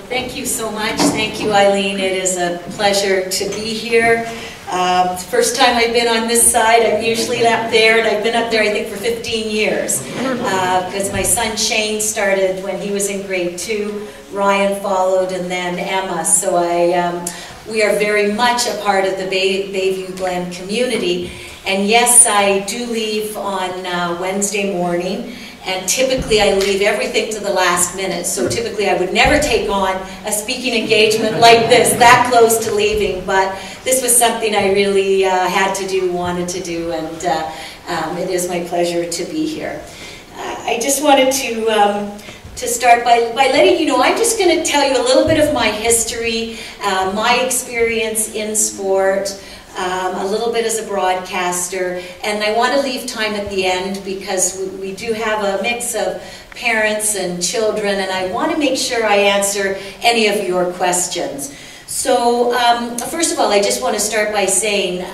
Thank you so much. Thank you, Eileen. It is a pleasure to be here. It's the first time I've been on this side. I'm usually up there, and I've been up there, I think, for 15 years. Because my son Shane started when he was in grade 2, Ryan followed, and then Emma. So we are very much a part of the Bayview Glen community. And yes, I do leave on Wednesday morning. And typically I leave everything to the last minute. So typically I would never take on a speaking engagement like this, that close to leaving. But this was something I really had to do, wanted to do, and it is my pleasure to be here. I just wanted to start by letting you know, I'm just going to tell you a little bit of my history, my experience in sport, a little bit as a broadcaster, and I want to leave time at the end because we do have a mix of parents and children, and I want to make sure I answer any of your questions. So first of all, I just want to start by saying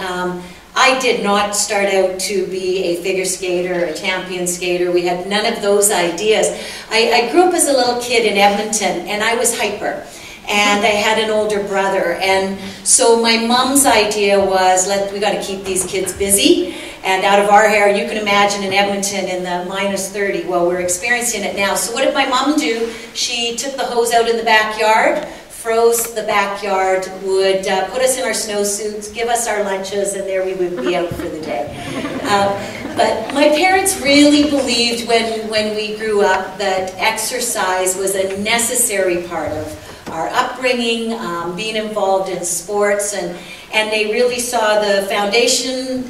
I did not start out to be a figure skater, a champion skater. We had none of those ideas. I grew up as a little kid in Edmonton, and I was hyper. And I had an older brother, and so my mom's idea was, we got to keep these kids busy and out of our hair. You can imagine in Edmonton in the -30. Well, we're experiencing it now. So what did my mom do? She took the hose out in the backyard, froze the backyard, would put us in our snowsuits, give us our lunches, and there we would be out for the day. But my parents really believed when we grew up that exercise was a necessary part of our upbringing, being involved in sports, and they really saw the foundation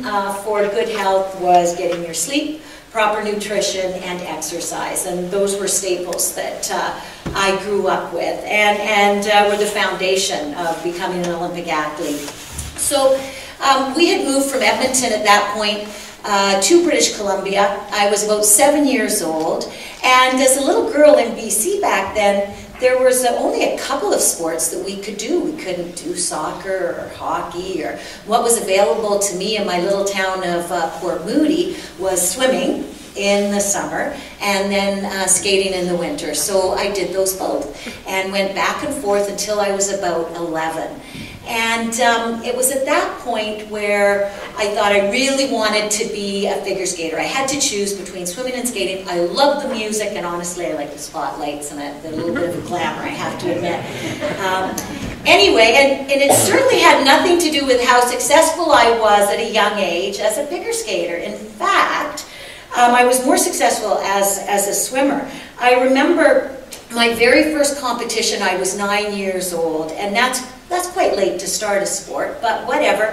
for good health was getting your sleep, proper nutrition, and exercise. And those were staples that I grew up with and were the foundation of becoming an Olympic athlete. So we had moved from Edmonton at that point to British Columbia. I was about 7 years old, and as a little girl in BC back then, there was only a couple of sports that we could do. We couldn't do soccer or hockey, or what was available to me in my little town of Port Moody was swimming in the summer and then skating in the winter. So I did those both and went back and forth until I was about 11. And it was at that point where I thought I really wanted to be a figure skater. I had to choose between swimming and skating. I love the music, and honestly, I like the spotlights and the little bit of glamour, I have to admit. Anyway, and it certainly had nothing to do with how successful I was at a young age as a figure skater. In fact, I was more successful as a swimmer. I remember my very first competition, I was 9 years old, and that's quite late to start a sport, but whatever.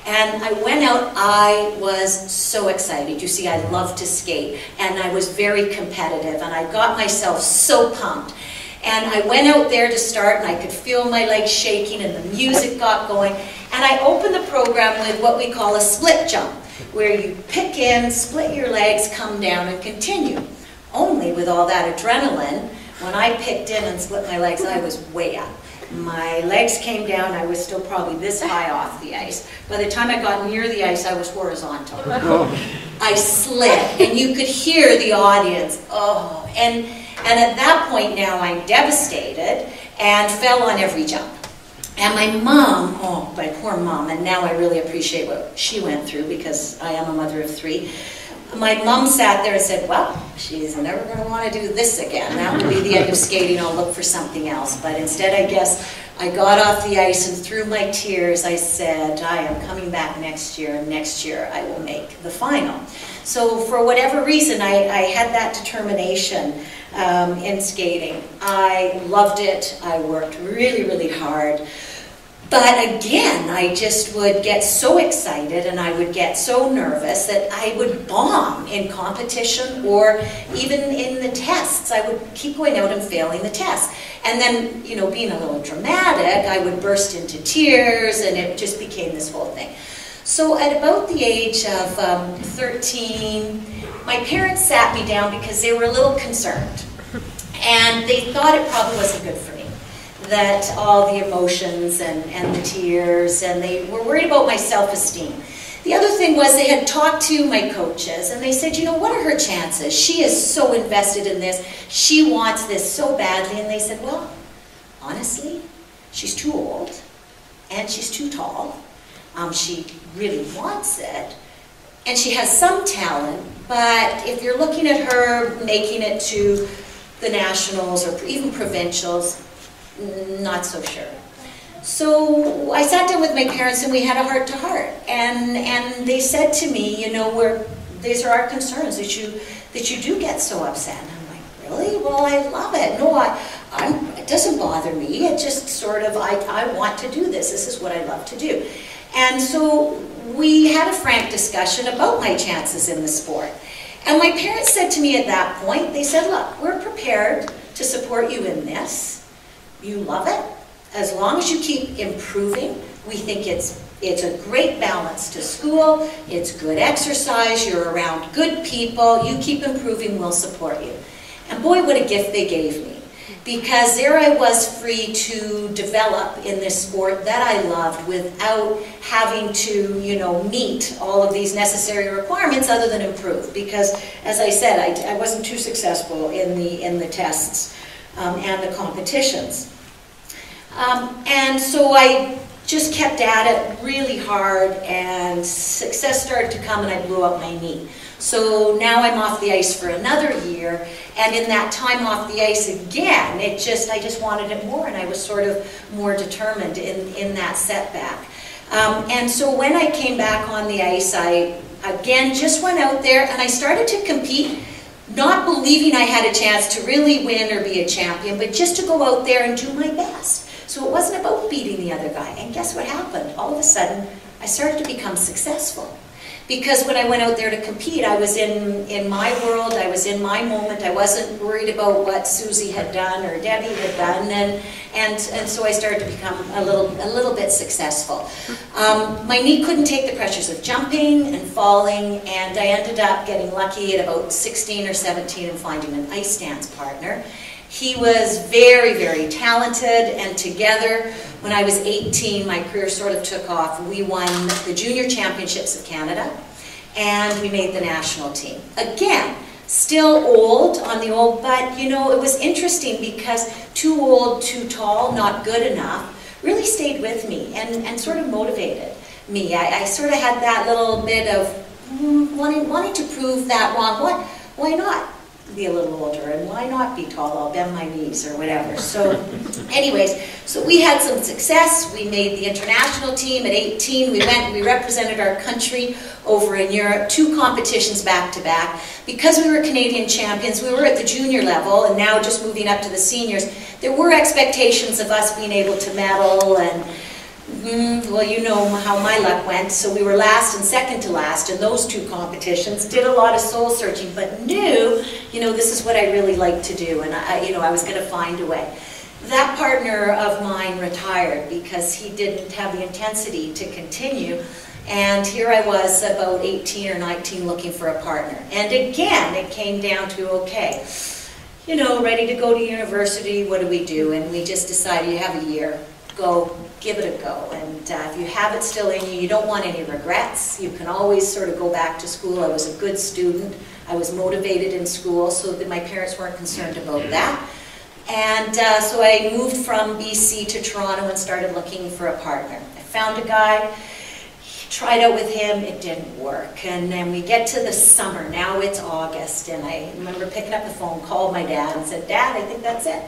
And I went out, I was so excited. You see, I love to skate, and I was very competitive, and I got myself so pumped. And I went out there to start, and I could feel my legs shaking, and the music got going. And I opened the program with what we call a split jump, where you pick in, split your legs, come down, and continue. Only with all that adrenaline, when I picked in and split my legs, I was way up. My legs came down, I was still probably this high off the ice. By the time I got near the ice, I was horizontal. I slid, and you could hear the audience. Oh, and at that point now, I'm devastated and fell on every jump. And my mom, oh, my poor mom, and now I really appreciate what she went through because I am a mother of 3. My mom sat there and said, well, she's never going to want to do this again. That will be the end of skating. I'll look for something else. But instead, I guess, I got off the ice, and through my tears, I said, I am coming back next year, and next year I will make the final. So for whatever reason, I had that determination in skating. I loved it. I worked really, really hard. But again, I just would get so excited and I would get so nervous that I would bomb in competition or even in the tests. I would keep going out and failing the tests. And then, you know, being a little dramatic, I would burst into tears, and it just became this whole thing. So at about the age of 13, my parents sat me down because they were a little concerned. And they thought it probably wasn't good for me. That all the emotions and the tears, and they were worried about my self-esteem. The other thing was they had talked to my coaches, and they said, you know, what are her chances? She is so invested in this. She wants this so badly. And they said, well, honestly, she's too old, and she's too tall. She really wants it, and she has some talent, but if you're looking at her making it to the nationals or even provincials, not so sure. So I sat down with my parents and we had a heart-to-heart, and they said to me, you know, these are our concerns, that you do get so upset. And I'm like, really? Well, I love it. No, it doesn't bother me. It just sort of, I want to do this. This is what I love to do. And so we had a frank discussion about my chances in the sport. And my parents said to me at that point, they said, look, we're prepared to support you in this. You love it. As long as you keep improving, we think it's a great balance to school, it's good exercise, you're around good people, you keep improving, we'll support you. And boy, what a gift they gave me. Because there I was free to develop in this sport that I loved without having to, you know, meet all of these necessary requirements other than improve. Because, as I said, I wasn't too successful in the tests and the competitions. And so I just kept at it really hard, and success started to come, and I blew up my knee. So now I'm off the ice for another year, and in that time off the ice again, I just wanted it more, and I was sort of more determined in that setback. And so when I came back on the ice, I again just went out there and I started to compete, not believing I had a chance to really win or be a champion, but just to go out there and do my best. So it wasn't about beating the other guy. And guess what happened? All of a sudden, I started to become successful. Because when I went out there to compete, I was in my world, I was in my moment, I wasn't worried about what Susie had done or Debbie had done, and so I started to become a little bit successful. My knee couldn't take the pressures of jumping and falling, and I ended up getting lucky at about 16 or 17 and finding an ice dance partner. He was very, very talented, and together, when I was 18, my career sort of took off. We won the Junior Championships of Canada, and we made the national team. Again, still old on the old, but you know, it was interesting because too old, too tall, not good enough, really stayed with me and sort of motivated me. I sort of had that little bit of wanting to prove that wrong. Why not be a little older, and why not be tall? I'll bend my knees or whatever. So anyways, so we had some success. We made the international team at 18. We went and we represented our country over in Europe, 2 competitions back to back. Because we were Canadian champions, we were at the junior level, and now just moving up to the seniors, there were expectations of us being able to medal, and well, you know how my luck went. So we were last and second to last in those 2 competitions. Did a lot of soul searching, but knew, you know, this is what I really like to do, and I was going to find a way. That partner of mine retired because he didn't have the intensity to continue, and here I was about 18 or 19 looking for a partner. And again, it came down to, okay, you know, ready to go to university, what do we do? And we just decided, you have a year, go, give it a go. And if you have it still in you, you don't want any regrets. You can always sort of go back to school. I was a good student. I was motivated in school, so that my parents weren't concerned about that. And so I moved from BC to Toronto and started looking for a partner. I found a guy, tried out with him, it didn't work. And then we get to the summer, now it's August, and I remember picking up the phone, called my dad and said, Dad, I think that's it.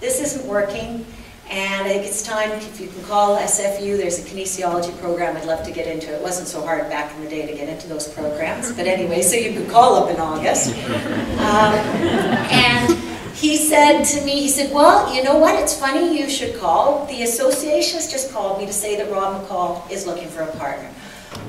This isn't working. And I think it's time, if you can call SFU, there's a kinesiology program I'd love to get into. It wasn't so hard back in the day to get into those programs. But anyway, so you could call up in August. And he said to me, he said, well, you know what, it's funny you should call. The association has just called me to say that Rob McCall is looking for a partner.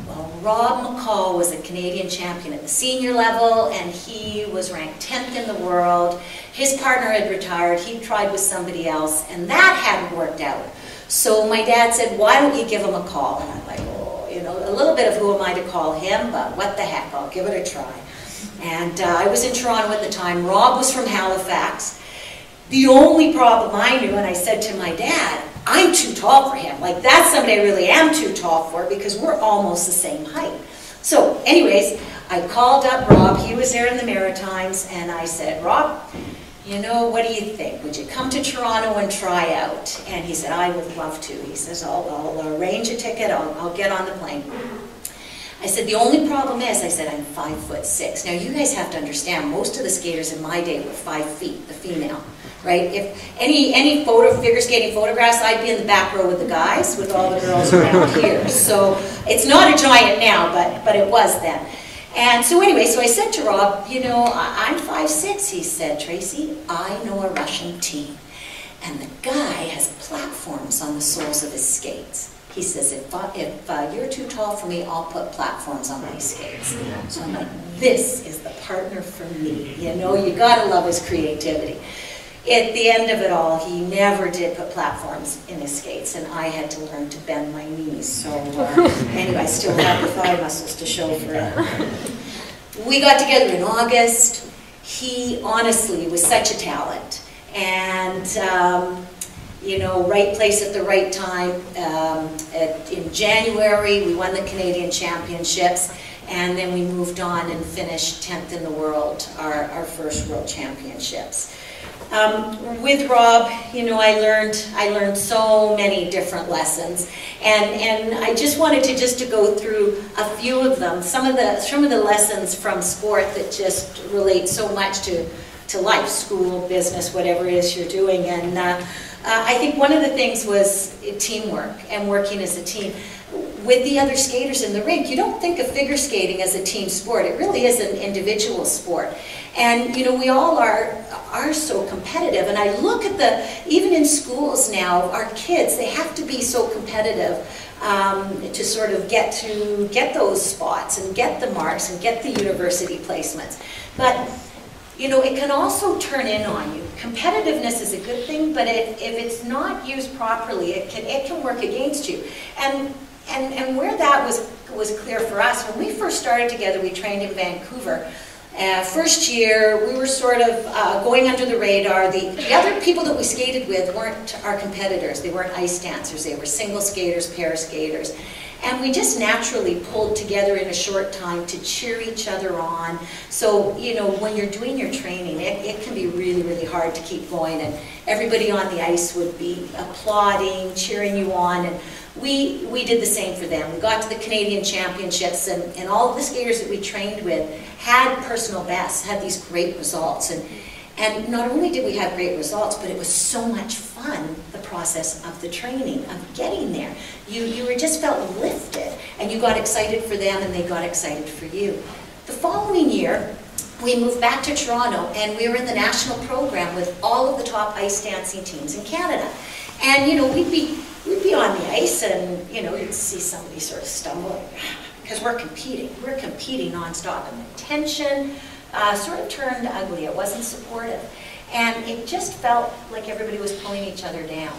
Well, Rob McCall was a Canadian champion at the senior level, and he was ranked 10th in the world. His partner had retired, he tried with somebody else, and that hadn't worked out. So my dad said, why don't you give him a call? And I'm like, oh, you know, a little bit of who am I to call him, but what the heck, I'll give it a try. And I was in Toronto at the time. Rob was from Halifax. The only problem I knew, and I said to my dad, I'm too tall for him. Like, that's somebody I really am too tall for, because we're almost the same height. So anyways, I called up Rob. He was there in the Maritimes, and I said, Rob, you know, what do you think? Would you come to Toronto and try out? And he said, I would love to. He says, I'll arrange a ticket, I'll get on the plane. I said, the only problem is, I said, I'm 5'6". Now you guys have to understand, most of the skaters in my day were 5 feet, the female, right? If any figure skating photographs, I'd be in the back row with the guys, with all the girls around here. So it's not a giant now, but it was then. And so anyway, so I said to Rob, you know, I'm 5'6". He said, Tracy, I know a Russian team. And the guy has platforms on the soles of his skates. He says, if you're too tall for me, I'll put platforms on my skates. So I'm like, this is the partner for me. You know, you gotta love his creativity. At the end of it all, he never did put platforms in his skates, and I had to learn to bend my knees. So anyway, I still have the thigh muscles to show for it. We got together in August. He honestly was such a talent. And you know, right place at the right time. In January, we won the Canadian Championships, and then we moved on and finished 10th in the world, our first World Championships. With Rob, you know, I learned so many different lessons, and I just wanted to go through a few of them. Some of the lessons from sport that just relate so much to life, school, business, whatever it is you're doing. And I think one of the things was teamwork and working as a team. With the other skaters in the rink, you don't think of figure skating as a team sport. It really is an individual sport. And you know, we all are so competitive. And I look at even in schools now, our kids, they have to be so competitive to sort of get those spots and get the marks and get the university placements. But you know, it can also turn in on you. Competitiveness is a good thing, but if it's not used properly, it can work against you. And where that was clear for us, when we first started together, we trained in Vancouver. First year, we were sort of going under the radar. The other people that we skated with weren't our competitors. They weren't ice dancers. They were single skaters, pair skaters. And we just naturally pulled together in a short time to cheer each other on. So, you know, when you're doing your training, it can be really, really hard to keep going. And everybody on the ice would be applauding, cheering you on. And we did the same for them. We got to the Canadian Championships, and all of the skaters that we trained with had personal bests, had these great results. And not only did we have great results, but it was so much fun, the process of the training, of getting there. You were just felt lifted, and you got excited for them, and they got excited for you. The following year, we moved back to Toronto, and we were in the national program with all of the top ice dancing teams in Canada. And, you know, we'd be on the ice, and, you know, you'd see somebody sort of stumbling, because we're competing. We're competing nonstop, and the tension sort of turned ugly. It wasn't supportive. And it just felt like everybody was pulling each other down.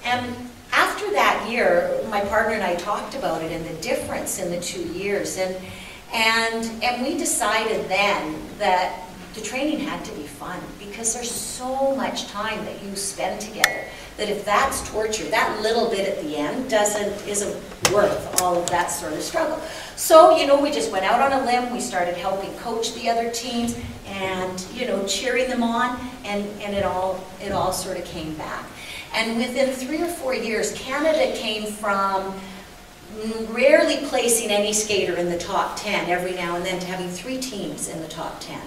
And after that year, my partner and I talked about it and the difference in the 2 years. And we decided then that the training had to be fun, because there's so much time that you spend together that if that's torture, that little bit at the end isn't worth all of that sort of struggle. So, you know, we just went out on a limb. We started helping coach the other teams and, you know, cheering them on, and it all sort of came back. And within 3 or 4 years, Canada came from rarely placing any skater in the top 10 every now and then to having 3 teams in the top 10.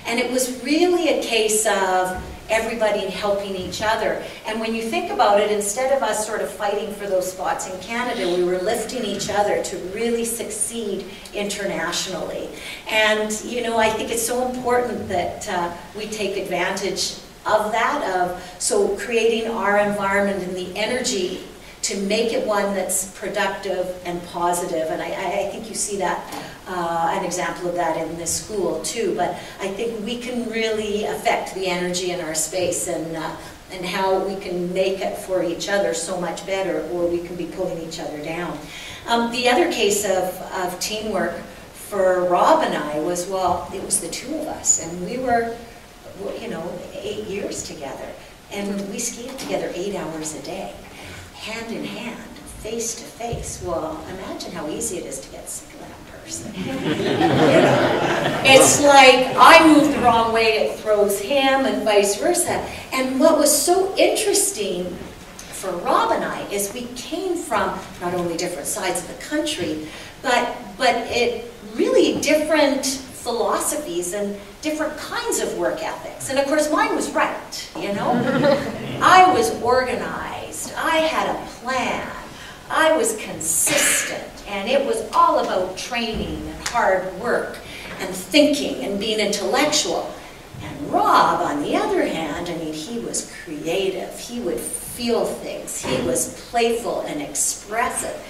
And it was really a case of everybody helping each other. And when you think about it, instead of us sort of fighting for those spots in Canada, we were lifting each other to really succeed internationally. And, you know, I think it's so important that we take advantage of that, so creating our environment and the energy to make it one that's productive and positive. And I think you see that, an example of that in this school too. But I think we can really affect the energy in our space, and how we can make it for each other so much better, or we can be pulling each other down. The other case of teamwork for Rob and I was, well, it was the 2 of us, and we were, you know, 8 years together, and we skated together 8 hours a day, hand in hand, face to face. Well, imagine how easy it is to get sick of that person. You know? It's like I move the wrong way, it throws him, and vice versa. And what was so interesting for Rob and I is we came from not only different sides of the country, but it really different philosophies and different kinds of work ethics. And of course mine was right, you know? I was organized, I had a plan, I was consistent, and it was all about training and hard work and thinking and being intellectual. And Rob, on the other hand, I mean, he was creative, he would feel things, he was playful and expressive.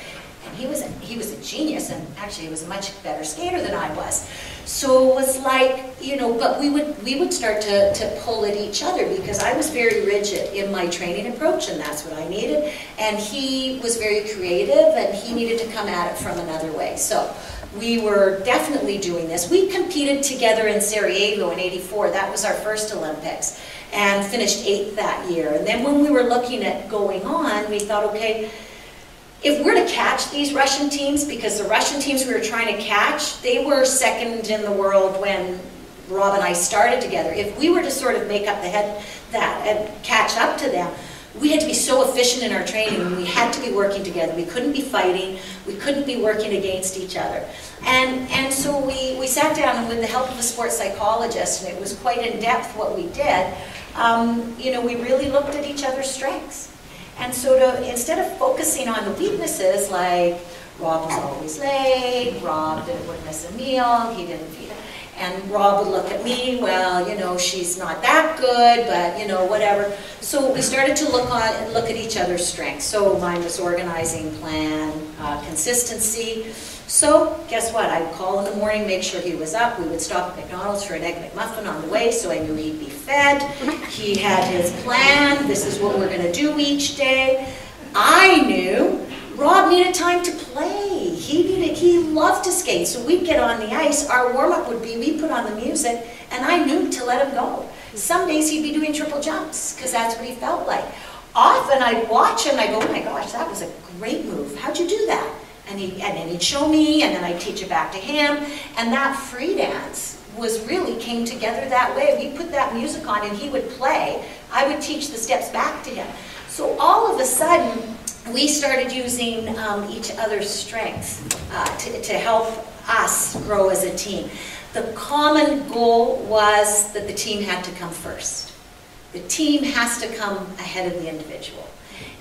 And he was a genius, and actually he was a much better skater than I was. So it was like, you know, but we would start to pull at each other because I was very rigid in my training approach, and that's what I needed. And he was very creative, and he needed to come at it from another way. So we were definitely doing this. We competed together in Sarajevo in '84. That was our first Olympics, and finished 8th that year. And then when we were looking at going on, we thought, okay, if we're to catch these Russian teams, because the Russian teams we were trying to catch, they were second in the world when Rob and I started together. If we were to sort of make up that and catch up to them, we had to be so efficient in our training, and we had to be working together. We couldn't be fighting, we couldn't be working against each other. And so we sat down, and with the help of a sports psychologist, and it was quite in depth what we did, you know, we really looked at each other's strengths. And so instead of focusing on the weaknesses, like Rob was always late, Rob wouldn't miss a meal, he didn't feed it, and Rob would look at me, well, you know, she's not that good, but, you know, whatever. So we started to look at each other's strengths. So mine was organizing, plan, consistency. So guess what? I'd call in the morning, make sure he was up. We would stop at McDonald's for an Egg McMuffin on the way, so I knew he'd be fed. He had his plan. This is what we're going to do each day. I knew Rob needed time to play. He loved to skate, so we'd get on the ice. Our warm-up would be, we'd put on the music, and I knew to let him go. Some days he'd be doing triple jumps, because that's what he felt like. Often I'd watch him, and I'd go, oh my gosh, that was a great move. How'd you do that? And then he'd show me, and then I'd teach it back to him. And that free dance came together that way. We put that music on, and he would play. I would teach the steps back to him. So all of a sudden, we started using each other's strengths to help us grow as a team. The common goal was that the team had to come first. The team has to come ahead of the individual.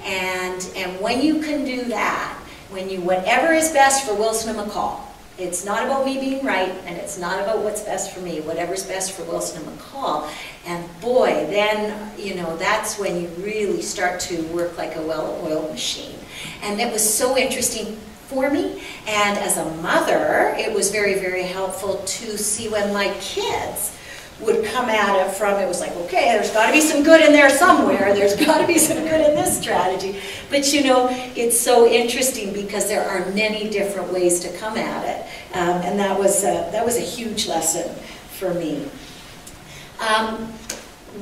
And when you can do that, whatever is best for Wilson and McCall, it's not about me being right, and it's not about what's best for me, whatever's best for Wilson and McCall. And boy, then, you know, that's when you really start to work like a well-oiled machine. And it was so interesting for me, and as a mother, it was very, very helpful to see when my kids would come at it from, it was like, okay, there's got to be some good in there somewhere, there's got to be some good in this strategy. But you know, it's so interesting because there are many different ways to come at it. And that was a huge lesson for me.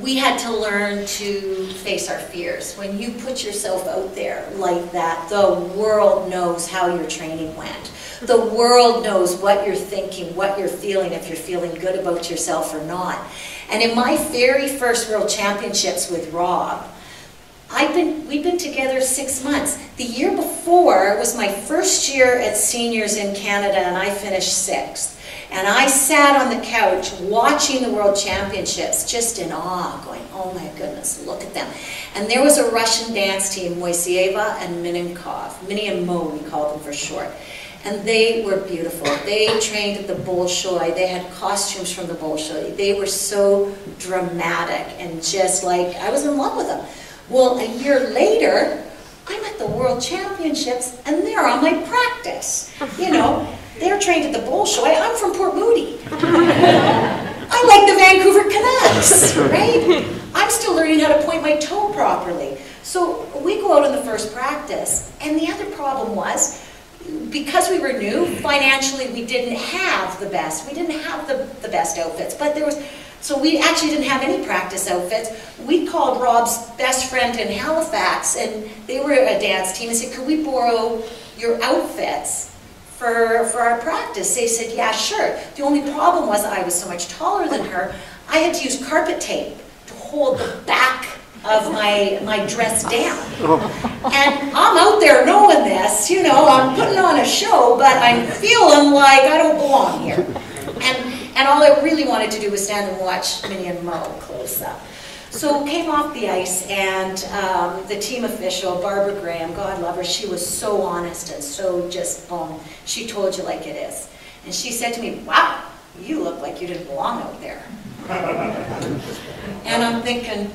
We had to learn to face our fears. When you put yourself out there like that, the world knows how your training went. The world knows what you're thinking, what you're feeling, if you're feeling good about yourself or not. And in my very first World Championships with Rob, we'd been together 6 months. The year before was my first year at seniors in Canada, and I finished 6th. And I sat on the couch watching the World Championships, just in awe, going, oh my goodness, look at them. And there was a Russian dance team, Moiseyeva and Mininkov, Mini and Mo, we called them for short. And they were beautiful. They trained at the Bolshoi. They had costumes from the Bolshoi. They were so dramatic and just like, I was in love with them. Well, a year later, I'm at the World Championships and they're on my practice. You know, they're trained at the Bolshoi. I'm from Port Moody. I like the Vancouver Canucks, right? I'm still learning how to point my toe properly. So we go out on the first practice, and the other problem was, because we were new, financially we didn't have the best. We didn't have the best outfits, but there was So we actually didn't have any practice outfits. We called Rob's best friend in Halifax, and they were a dance team, and said, could we borrow your outfits for our practice? They said, yeah, sure. The only problem was I was so much taller than her, I had to use carpet tape to hold the back of my dress down. And I'm out there knowing this, you know, I'm putting on a show, but I'm feeling like I don't belong here. And all I really wanted to do was stand and watch Minnie and Mo close up. So came off the ice, and the team official, Barbara Graham, God love her, she was so honest and so just, she told you like it is. And she said to me, wow, you look like you didn't belong out there. And I'm thinking,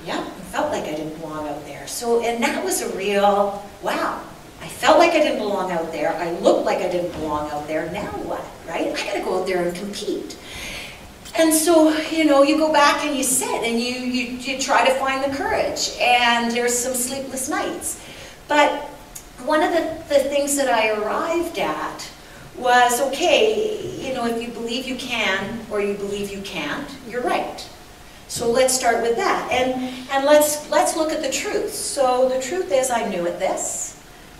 yeah, I felt like I didn't belong out there. So, and that was a real, wow. I felt like I didn't belong out there. I looked like I didn't belong out there. Now what, right? I gotta go out there and compete. And so, you know, you go back and you sit and you try to find the courage. And there's some sleepless nights. But one of the things that I arrived at was, okay, you know, if you believe you can or you believe you can't, you're right. So let's start with that. And let's look at the truth. So the truth is I knew at this.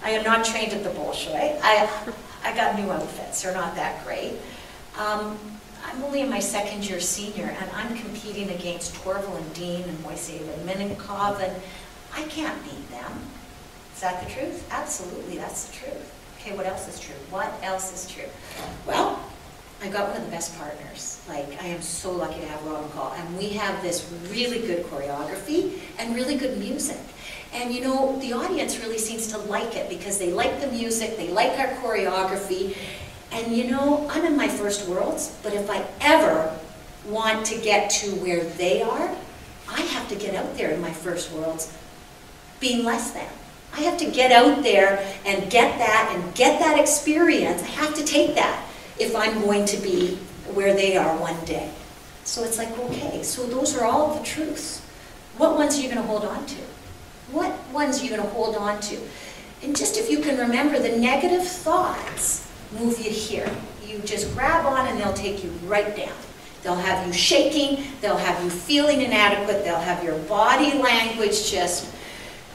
I am not trained at the Bolshoi. I got new outfits. They're not that great. I'm only in my second year senior, and I'm competing against Torval and Dean and Moiseev and Minenkov, and I can't beat them. Is that the truth? Absolutely, that's the truth. Okay, what else is true? What else is true? Well, I got one of the best partners. Like, I am so lucky to have Rob and Call, and we have this really good choreography and really good music. And you know, the audience really seems to like it because they like the music, they like our choreography. And you know, I'm in my first worlds, but if I ever want to get to where they are, I have to get out there in my first worlds being less than. I have to get out there and get that experience. I have to take that if I'm going to be where they are one day. So it's like, okay, so those are all the truths. What ones are you going to hold on to? What ones are you going to hold on to? And just if you can remember, the negative thoughts move you here. You just grab on and they'll take you right down. They'll have you shaking, they'll have you feeling inadequate, they'll have your body language just...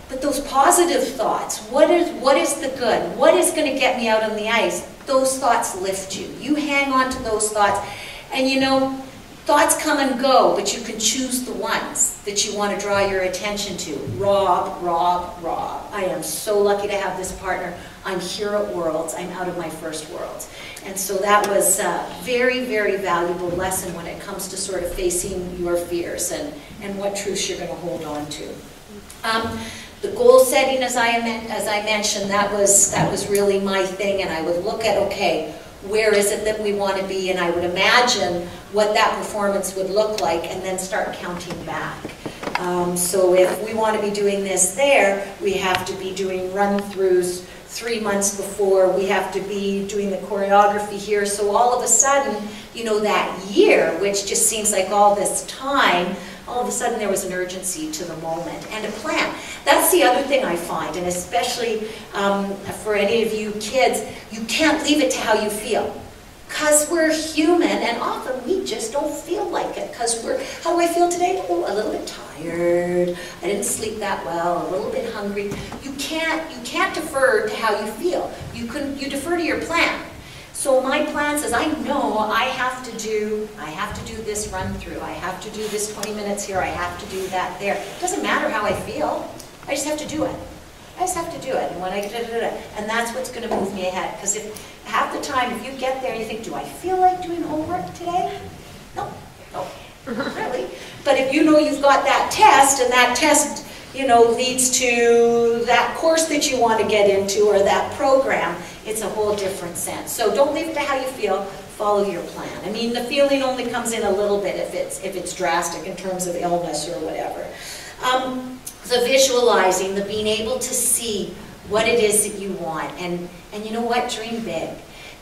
But those positive thoughts, what is the good? What is going to get me out on the ice? Those thoughts lift you. You hang on to those thoughts. And you know, thoughts come and go, but you can choose the ones that you want to draw your attention to. Rob, Rob, Rob. I am so lucky to have this partner. I'm here at Worlds. I'm out of my first Worlds. And so that was a very, very valuable lesson when it comes to sort of facing your fears and what truths you're going to hold on to. The goal setting, as I mentioned, that was really my thing, and I would look at, okay, where is it that we want to be, and I would imagine what that performance would look like, and then start counting back. So if we want to be doing this there, we have to be doing run-throughs 3 months before, we have to be doing the choreography here, so all of a sudden, you know, that year, which just seems like all this time, all of a sudden there was an urgency to the moment and a plan. That's the other thing I find, and especially for any of you kids, you can't leave it to how you feel. Because we're human, and often we just don't feel like it. Because how do I feel today? Oh, a little bit tired. I didn't sleep that well. A little bit hungry. You can't defer to how you feel. You defer to your plan. So my plan says, I know I have to do this run through. I have to do this 20 minutes here. I have to do that there. It doesn't matter how I feel. I just have to do it. I just have to do it. And when and that's what's going to move me ahead. Because if half the time, if you get there and you think, do I feel like doing homework today? No, not really. But if you know you've got that test, and that test, you know, leads to that course that you want to get into or that program, it's a whole different sense. So don't leave it to how you feel. Follow your plan. I mean, the feeling only comes in a little bit if it's drastic in terms of illness or whatever. The visualizing, the being able to see what it is that you want, and you know what, dream big,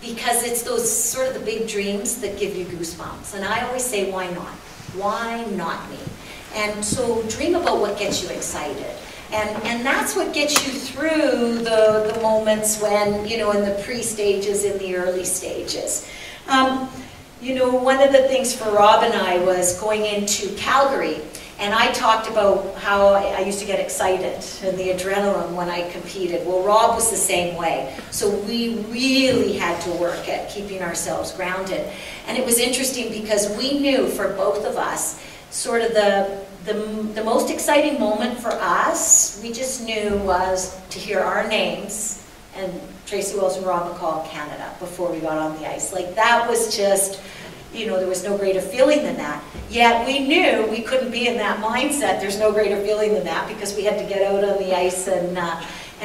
because it's those sort of the big dreams that give you goosebumps. And I always say, why not? Why not me? And so dream about what gets you excited. And that's what gets you through the moments when, you know, in the pre-stages, in the early stages. you know, one of the things for Rob and I was going into Calgary, and I talked about how I used to get excited and the adrenaline when I competed. Well, Rob was the same way. So we really had to work at keeping ourselves grounded. And it was interesting because we knew for both of us, sort of the most exciting moment for us, we just knew was to hear our names and Tracy Wills and Rob McCall, Canada, before we got on the ice. Like, that was just, you know, there was no greater feeling than that. Yet we knew we couldn't be in that mindset. There's no greater feeling than that, because we had to get out on the ice and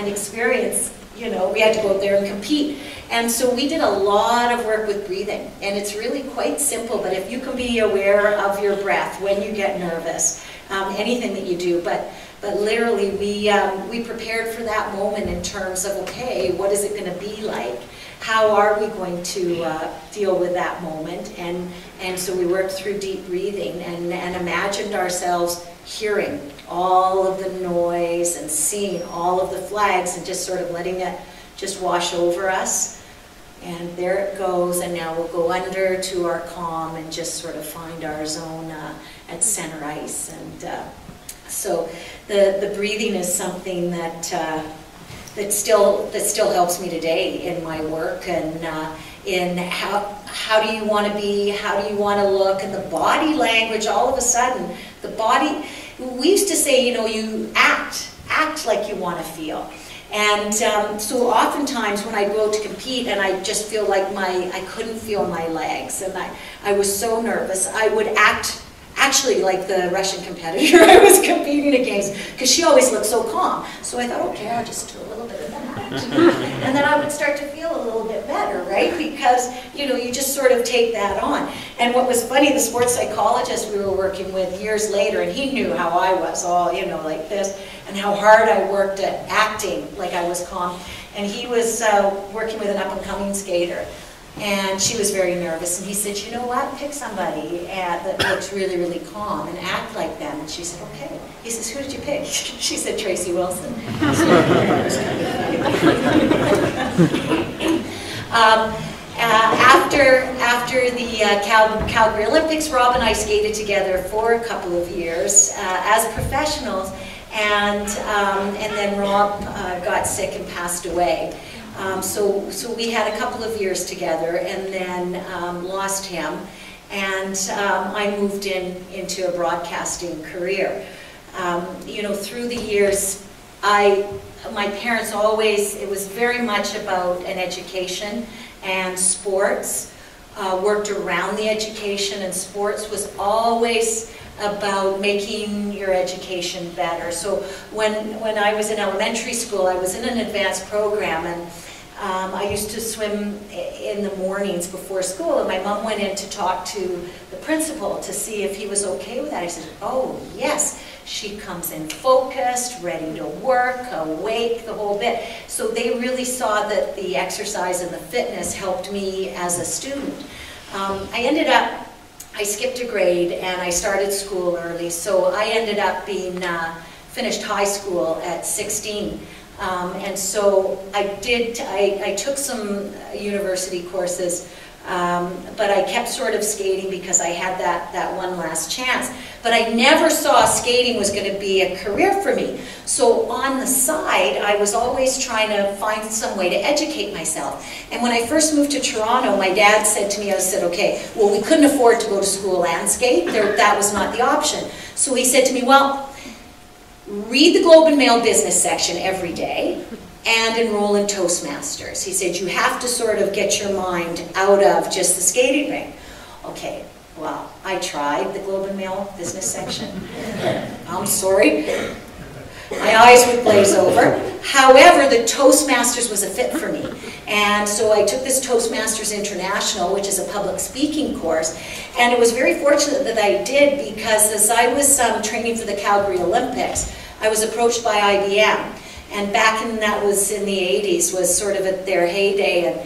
experience, you know, we had to go out there and compete. And so we did a lot of work with breathing. And it's really quite simple, but if you can be aware of your breath when you get nervous, anything that you do, but literally we prepared for that moment in terms of, okay, what is it going to be like? How are we going to deal with that moment? And so we worked through deep breathing and imagined ourselves hearing all of the noise and seeing all of the flags and just sort of letting it just wash over us. And there it goes, and now we'll go under to our calm and just sort of find our zone at center ice. And so the breathing is something that still helps me today in my work, and in how do you want to be, how do you want to look, and the body language. All of a sudden, the body. We used to say, you know, you act like you want to feel. And so oftentimes when I go to compete and I just feel like I couldn't feel my legs and I was so nervous, I would act actually like the Russian competitor I was competing against, because she always looked so calm. So I thought, okay, I'll just do a little bit of that. And then I would start to feel a little bit better, right? Because, you know, you just sort of take that on. And what was funny, the sports psychologist we were working with years later, and he knew how I was, all, you know, like this, and how hard I worked at acting like I was calm. And he was working with an up-and-coming skater. And she was very nervous, and he said, you know what, pick somebody that looks really, really calm and act like them. And she said, okay. He says, who did you pick? She said, Tracy Wilson. After the Calgary Olympics, Rob and I skated together for a couple of years as professionals, and then Rob got sick and passed away. So we had a couple of years together, and then lost him, and I moved into a broadcasting career. You know, through the years, my parents always, it was very much about an education, and sports worked around the education, and sports was always about making your education better. So when I was in elementary school, I was in an advanced program, and I used to swim in the mornings before school, and my mom went in to talk to the principal to see if he was okay with that. I said, oh yes. She comes in focused, ready to work, awake, the whole bit. So they really saw that the exercise and the fitness helped me as a student. I skipped a grade and I started school early, so I ended up being finished high school at 16. And so I took some university courses, but I kept sort of skating because I had that one last chance. But I never saw skating was going to be a career for me. So on the side, I was always trying to find some way to educate myself. And when I first moved to Toronto, my dad said to me, I said, okay, well, we couldn't afford to go to school and skate. That was not the option. So he said to me, well, read the Globe and Mail business section every day and enroll in Toastmasters. He said, you have to sort of get your mind out of just the skating ring. Okay, well, I tried the Globe and Mail business section. I'm sorry. My eyes would glaze over. However, the Toastmasters was a fit for me. And so I took this Toastmasters International, which is a public speaking course. And it was very fortunate that I did, because as I was training for the Calgary Olympics, I was approached by IBM. And back in, that was in the 80s, was sort of at their heyday. And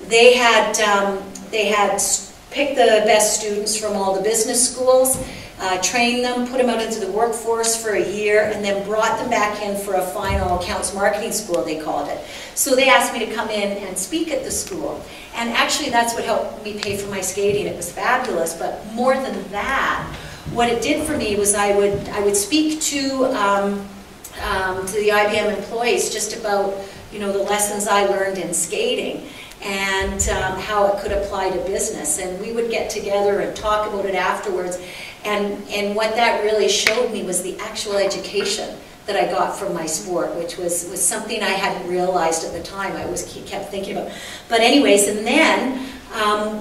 they had picked the best students from all the business schools trained them, put them out into the workforce for a year, and then brought them back in for a final accounts marketing school, they called it. So they asked me to come in and speak at the school. And actually that's what helped me pay for my skating. It was fabulous, but more than that, what it did for me was I would speak to the IBM employees just about, you know, the lessons I learned in skating and how it could apply to business. And we would get together and talk about it afterwards. And what that really showed me was the actual education that I got from my sport, which was something I hadn't realized at the time. I kept thinking about. But anyways, and then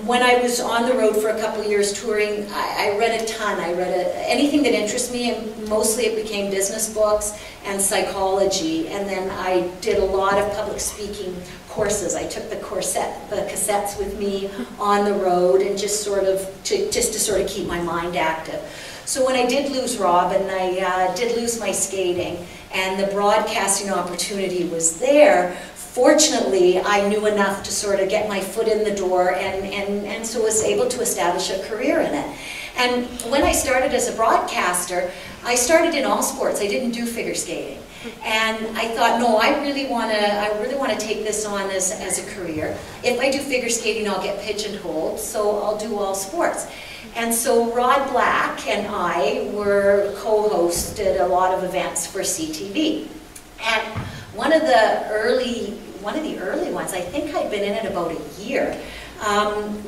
when I was on the road for a couple of years touring, I read a ton. I read anything that interests me, and mostly it became business books and psychology. And then I did a lot of public speaking courses. I took the cassettes with me on the road, and just to sort of keep my mind active. So when I did lose Rob, and I did lose my skating, and the broadcasting opportunity was there, fortunately, I knew enough to sort of get my foot in the door, and so was able to establish a career in it. And when I started as a broadcaster, I started in all sports. I didn't do figure skating. And I thought, no, I really want to take this on as a career. If I do figure skating, I'll get pigeonholed, so I'll do all sports. And so Rod Black and I were co-hosts at a lot of events for CTV. And one of the early ones, I think I'd been in it about a year,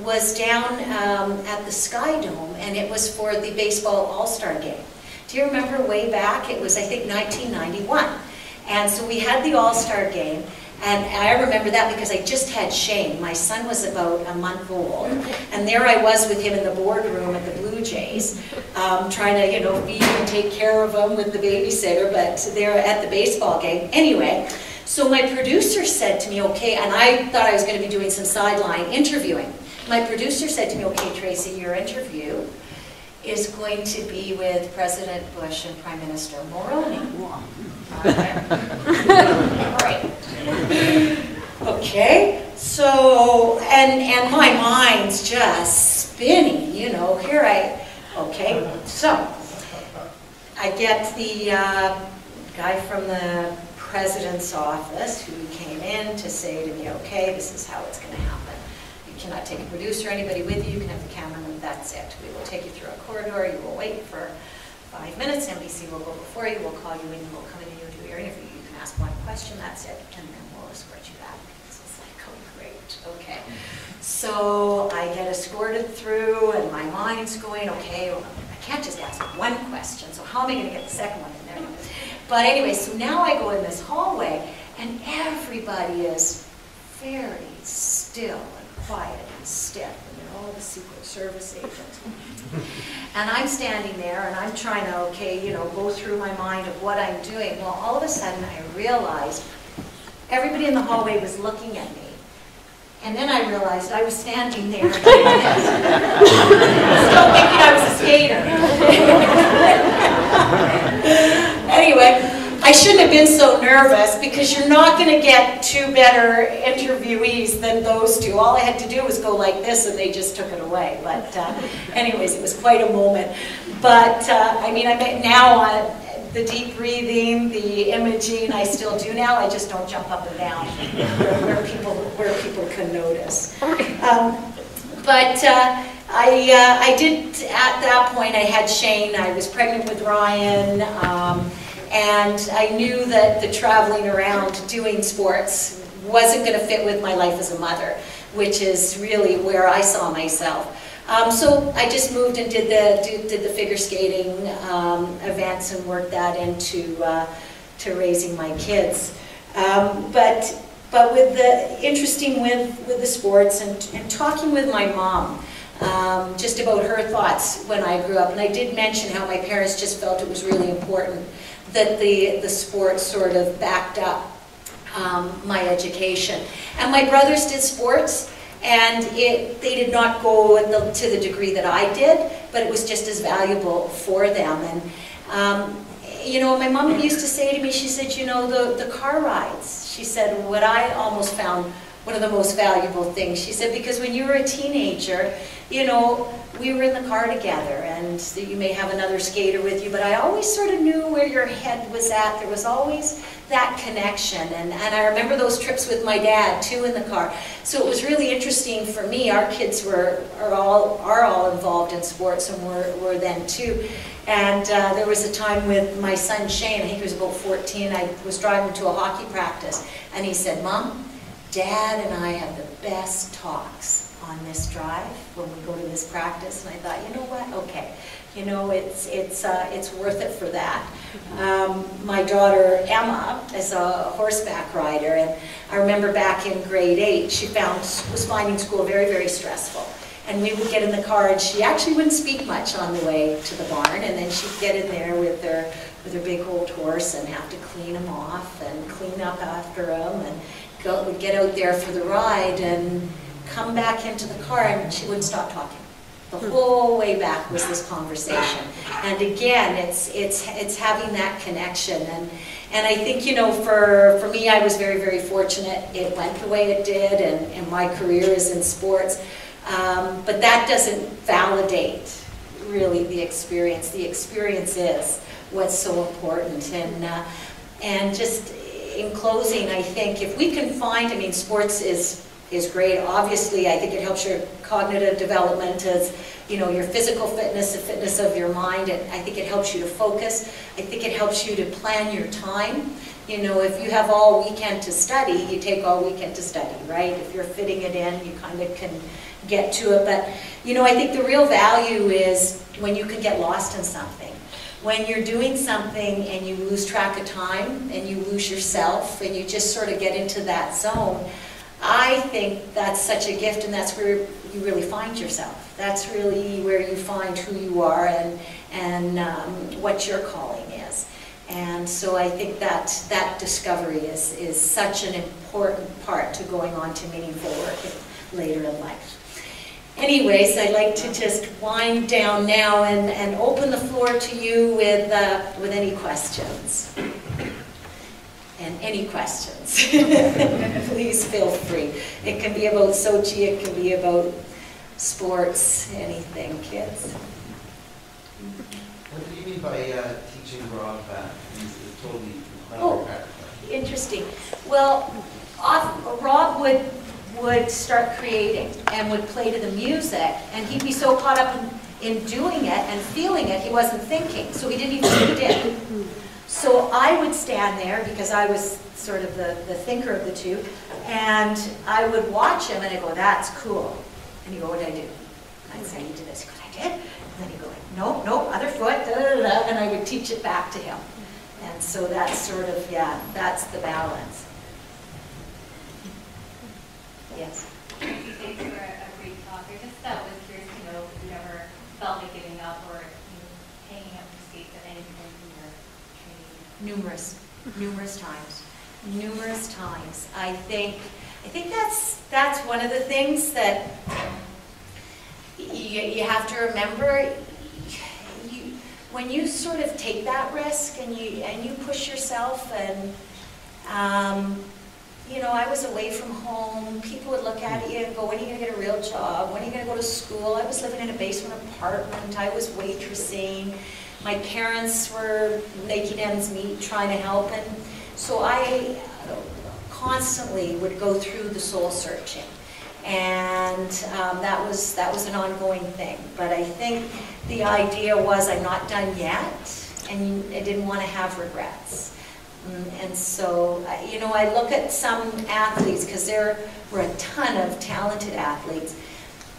was down at the Sky Dome, and it was for the baseball all-star game. Do you remember way back? It was, I think, 1991. And so we had the all-star game, and I remember that because I just had Shane. My son was about a month old, and there I was with him in the boardroom at the Blue Jays, trying to, you know, feed and take care of him with the babysitter, but they're at the baseball game. Anyway, so my producer said to me, okay, and I thought I was going to be doing some sideline interviewing. My producer said to me, okay, Tracy, your interview is going to be with President Bush and Prime Minister Mulroney. Right. Okay, so, and my mind's just spinning, you know, okay, so I get the guy from the President's office who came in to say to me, okay, this is how it's going to happen. You cannot take a producer or anybody with you. You can have the cameraman, that's it. We will take you through a corridor. You will wait for 5 minutes. NBC will go before you. We'll call you in. You will come in and you'll do your interview. You can ask one question, that's it. And then we'll escort you back. So it's like, oh, great. Okay. So I get escorted through, and my mind's going, okay, well, I can't just ask one question. So how am I going to get the second one in there? But anyway, so now I go in this hallway, and everybody is very still and quiet and stiff, and they're all the Secret Service agents. And I'm standing there, and I'm trying to, okay, you know, go through my mind of what I'm doing. Well, all of a sudden, I realized everybody in the hallway was looking at me. And then I realized I was standing there, still thinking I was a skater. Anyway, I shouldn't have been so nervous, because you're not going to get two better interviewees than those two. All I had to do was go like this, and they just took it away. But anyways, it was quite a moment. But I mean, now the deep breathing, the imaging, I still do now. I just don't jump up and down where people can notice. But I did, at that point, I had Shane. I was pregnant with Ryan. And I knew that the traveling around doing sports wasn't going to fit with my life as a mother, which is really where I saw myself. So I just moved and did the figure skating events and worked that into to raising my kids. But with the interesting with the sports and talking with my mom. Just about her thoughts when I grew up, and I did mention how my parents just felt it was really important that the sport sort of backed up my education. And my brothers did sports, and they did not go to the degree that I did, but it was just as valuable for them. And you know, my mom used to say to me, she said, you know, the car rides, she said, what I almost found one of the most valuable things. She said, because when you were a teenager, you know, we were in the car together, and you may have another skater with you, but I always sort of knew where your head was at. There was always that connection, and I remember those trips with my dad too in the car. So it was really interesting for me. Our kids are all involved in sports, and were then too. And there was a time with my son Shane, I think he was about 14, I was driving to a hockey practice, and he said, "Mom, Dad and I have the best talks on this drive when we go to this practice." And I thought, you know what, okay, you know, it's worth it for that. My daughter Emma is a horseback rider, and I remember back in grade 8, she was finding school very, very stressful. And we would get in the car, and she actually wouldn't speak much on the way to the barn, and then she'd get in there with her big old horse and have to clean him off and clean up after him, and would get out there for the ride and come back into the car, and she wouldn't stop talking. The whole way back was this conversation. And again, it's having that connection. And I think, you know, for me, I was very, very fortunate. It went the way it did, and my career is in sports. But that doesn't validate really the experience. The experience is what's so important. And just in closing, I think if we can find, I mean, sports is great. Obviously, I think it helps your cognitive development, as you know, your physical fitness, the fitness of your mind, and I think it helps you to focus. I think it helps you to plan your time. You know, if you have all weekend to study, you take all weekend to study, right? If you're fitting it in, you kind of can get to it. But, you know, I think the real value is when you can get lost in something. When you're doing something and you lose track of time and you lose yourself and you just sort of get into that zone, I think that's such a gift, and that's where you really find yourself. That's really where you find who you are and what your calling is. And so I think that discovery is such an important part to going on to meaningful work later in life. Anyways, I'd like to just wind down now and open the floor to you with any questions. And any questions, please feel free. It can be about Sochi, it can be about sports, anything, kids. What do you mean by teaching Rob that? He's totally interesting. Well, Rob would start creating and would play to the music, and he'd be so caught up in doing it and feeling it, he wasn't thinking, so he didn't even think he did. So I would stand there, because I was sort of the thinker of the two, and I would watch him, and I'd go, "That's cool." And he'd go, "What did I do?" And I'd say, "You did this." He goes, "I did." And then he'd go, "No, other foot, da, da, da," and I would teach it back to him. And so that's sort of, yeah, that's the balance. Yes? Thanks for a great talk. I just was curious to know if you ever felt like giving up or hanging up your skates at any point in your training. Numerous times. I think that's one of the things that you have to remember. When you sort of take that risk and you push yourself, and you know, I was away from home. People would look at you and go, "When are you going to get a real job? When are you going to go to school?" I was living in a basement apartment. I was waitressing. My parents were making ends meet, trying to help, and so I constantly would go through the soul searching, and that was an ongoing thing. But I think the idea was, I'm not done yet, and I didn't want to have regrets. And so, you know, I look at some athletes, because there were a ton of talented athletes,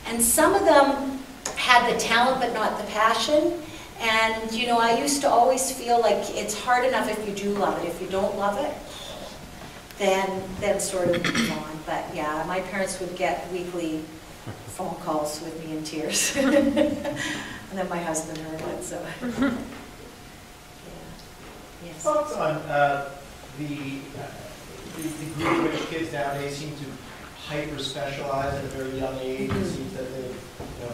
and some of them had the talent but not the passion. And, you know, I used to always feel like it's hard enough if you do love it. If you don't love it, then sort of move on. But yeah, my parents would get weekly phone calls with me in tears. And then my husband heard it, so. Yeah. Yes. Thoughts on the degree to which kids nowadays seem to hyper-specialize at a very young age. It seems that they,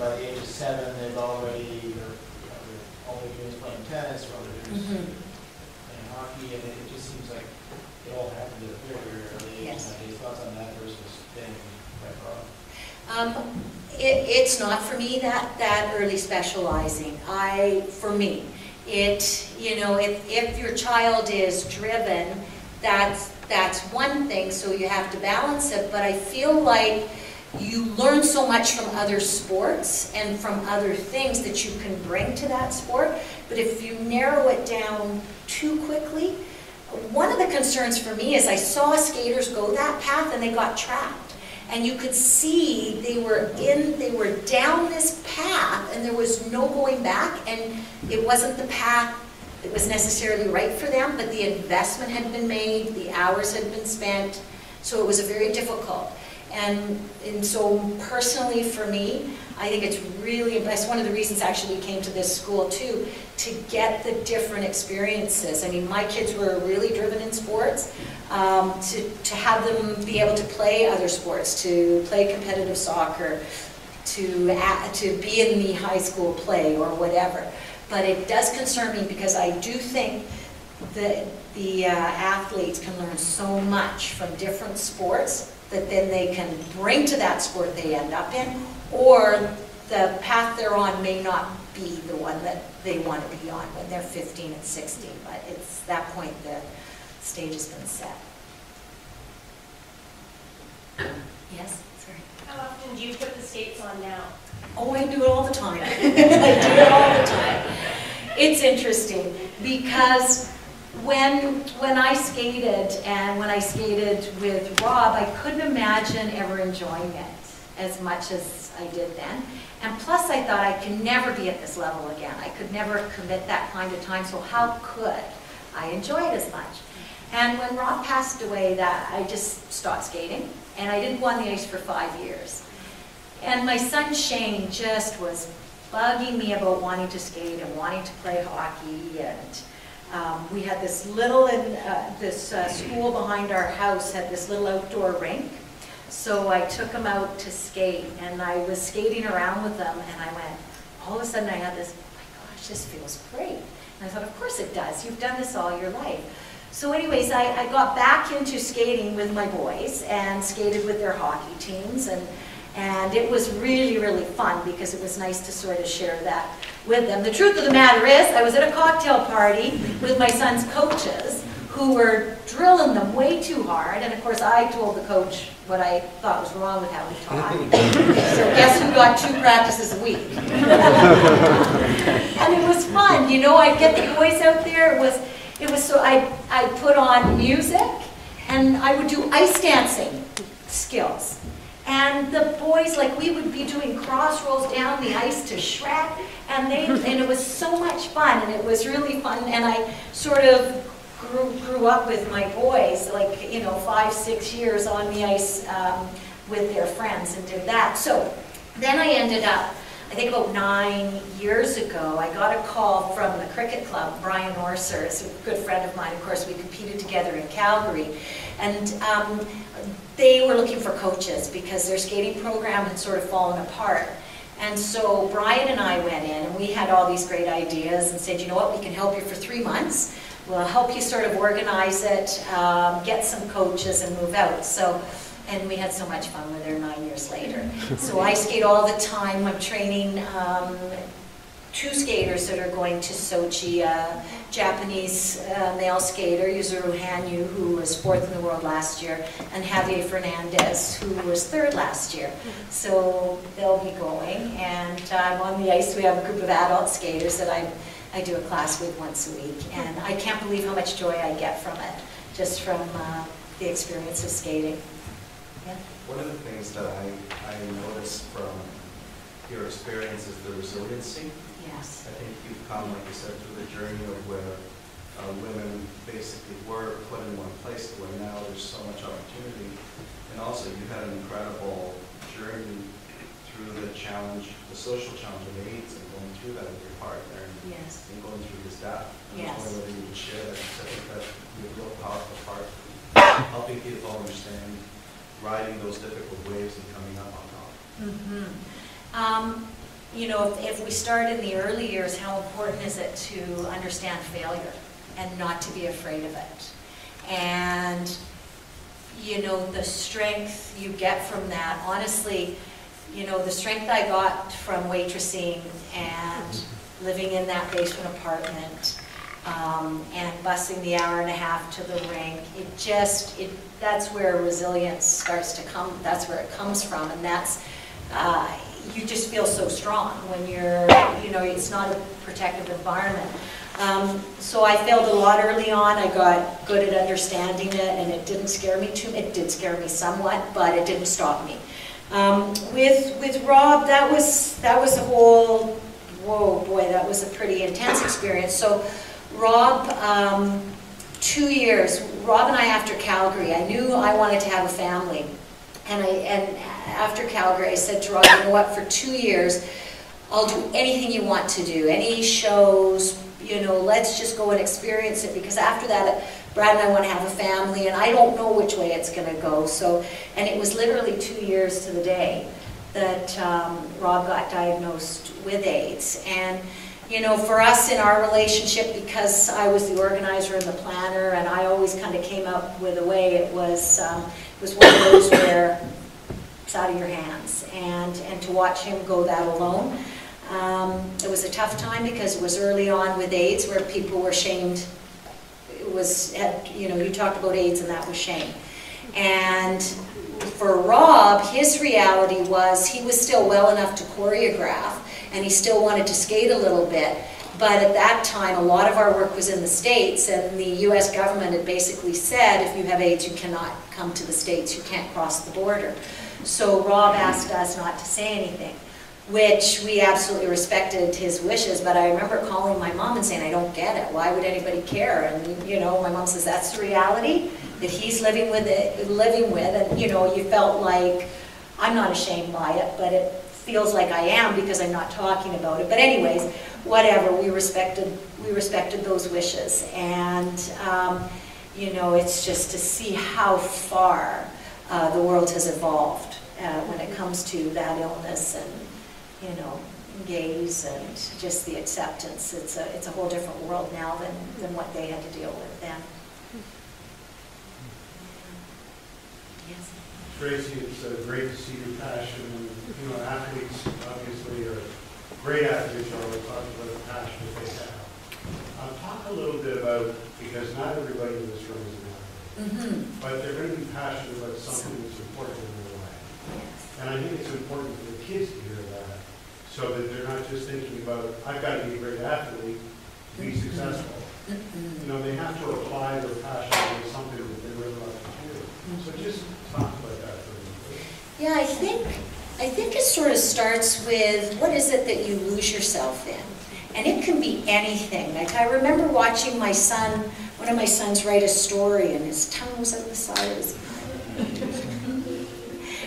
by the age of 7, they've already either all they're doing is playing tennis, or all they're doing is playing hockey, and it just seems like it all happened at a very, very early age. Yes. Any thoughts on that versus staying right broad? It's not for me that early specializing. For me, if your child is driven, that's one thing, so you have to balance it, but I feel like you learn so much from other sports and from other things that you can bring to that sport, but if you narrow it down too quickly, one of the concerns for me is I saw skaters go that path and they got trapped. And you could see they were down this path and there was no going back, and it wasn't the path that was necessarily right for them, but the investment had been made, the hours had been spent, so it was very difficult. And so personally for me, I think it's really, that's one of the reasons actually we came to this school too, to get the different experiences. I mean, my kids were really driven in sports, to have them be able to play other sports, to play competitive soccer, to be in the high school play or whatever. But it does concern me because I do think that the athletes can learn so much from different sports that then they can bring to that sport they end up in, or the path they're on may not be the one that they want to be on when they're 15 and 16, but it's that point the stage has been set. Yes? Sorry. How often do you put the skates on now? Oh, I do it all the time. I do it all the time. It's interesting because when I skated, and when I skated with Rob, I couldn't imagine ever enjoying it as much as I did then. And plus I thought I could never be at this level again. I could never commit that kind of time, so how could I enjoy it as much? And when Rob passed away, I just stopped skating, and I didn't go on the ice for 5 years. And my son Shane just was bugging me about wanting to skate and wanting to play hockey, and we had this little, school behind our house had this little outdoor rink. So I took him out to skate, and I was skating around with them, and I went, all of a sudden I had this, oh my gosh, this feels great. And I thought, of course it does. You've done this all your life. So anyways, I got back into skating with my boys and skated with their hockey teams, and it was really, really fun because it was nice to sort of share that with them. The truth of the matter is, I was at a cocktail party with my son's coaches who were drilling them way too hard, and of course I told the coach what I thought was wrong with how he taught. So guess who got 2 practices a week? And it was fun, you know, I'd get the boys out there, it was so, I'd put on music, and I would do ice dancing skills. And the boys, like, we would be doing cross rolls down the ice to Shrek, and it was so much fun, and it was really fun, and I sort of grew up with my boys, like, you know, 5, 6 years on the ice with their friends and did that. So then I ended up, I think about 9 years ago, I got a call from the cricket club. Brian Orser is a good friend of mine. Of course, we competed together in Calgary. And they were looking for coaches because their skating program had sort of fallen apart. And so Brian and I went in, and we had all these great ideas and said, you know what, we can help you for 3 months. We'll help you sort of organize it, get some coaches, and move out. So, and we had so much fun with her 9 years later. So I skate all the time. I'm training 2 skaters that are going to Sochi, a Japanese male skater, Yuzuru Hanyu, who was 4th in the world last year, and Javier Fernandez, who was 3rd last year. So they'll be going, and I'm on the ice. We have a group of adult skaters that I do a class with once a week, and I can't believe how much joy I get from it, just from the experience of skating. Yeah. One of the things that I noticed from your experience is the resiliency. Yes. I think you've come, like you said, through the journey of where women basically were put in one place to where now there's so much opportunity. And also you had an incredible journey through the challenge, the social challenge of AIDS, and going through that with your partner, and, Yes. and going through his death. Yes. I was wondering whether you would share that, because I think that you're a real powerful part of helping people understand riding those difficult waves and coming up on top. Mm-hmm. You know, if we start in the early years, how important is it to understand failure and not to be afraid of it? And, you know, the strength you get from that, honestly, you know, the strength I got from waitressing and living in that basement apartment, and busing the hour and a half to the rink, that's where resilience starts to come, that's where it comes from, and that's, you just feel so strong when you're, you know, it's not a protective environment. So I failed a lot early on. I got good at understanding it, and it didn't scare me too. It did scare me somewhat, but it didn't stop me. With Rob, that was a whole, whoa boy, that was a pretty intense experience. So Rob, 2 years, Rob and I, after Calgary, I knew I wanted to have a family. And after Calgary, I said to Rob, you know what, for 2 years, I'll do anything you want to do, any shows, you know, let's just go and experience it, because after that, Brad and I want to have a family, and I don't know which way it's going to go. So, and it was literally 2 years to the day that Rob got diagnosed with AIDS. And, you know, for us in our relationship, because I was the organizer and the planner, and I always kind of came up with a way, it was one of those where it's out of your hands. And to watch him go that alone, it was a tough time, because it was early on with AIDS where people were shamed. It was, you know, you talked about AIDS and that was shame. And for Rob, his reality was he was still well enough to choreograph, and he still wanted to skate a little bit. But at that time, a lot of our work was in the States, and the US government had basically said, if you have AIDS, you cannot come to the States, you can't cross the border. So Rob asked us not to say anything, which we absolutely respected his wishes. But I remember calling my mom and saying, I don't get it, why would anybody care? And, you know, my mom says, that's the reality that he's living with, and, you know, you felt like, I'm not ashamed by it, but it feels like I am because I'm not talking about it. But anyways, whatever, we respected those wishes. And, you know, it's just to see how far the world has evolved when it comes to that illness, and, you know, gays and just the acceptance. It's a whole different world now than what they had to deal with then. Yes. Tracy, it's great to see your passion. You know, athletes obviously are great athletes. Are always talking about the passion that they have. Talk a little bit about, because not everybody in this room is an athlete, but they're going to be passionate about something that's important in their life. And I think it's important for the kids to hear that, so that they're not just thinking about, I've got to be a great athlete to be successful. You know, they have to apply their passion to something that they really love to do. So just talk about that for me. Yeah, I think it sort of starts with, what is it that you lose yourself in? And it can be anything. Like, I remember watching my son, one of my sons, write a story, and his tongue was out the side of his mouth.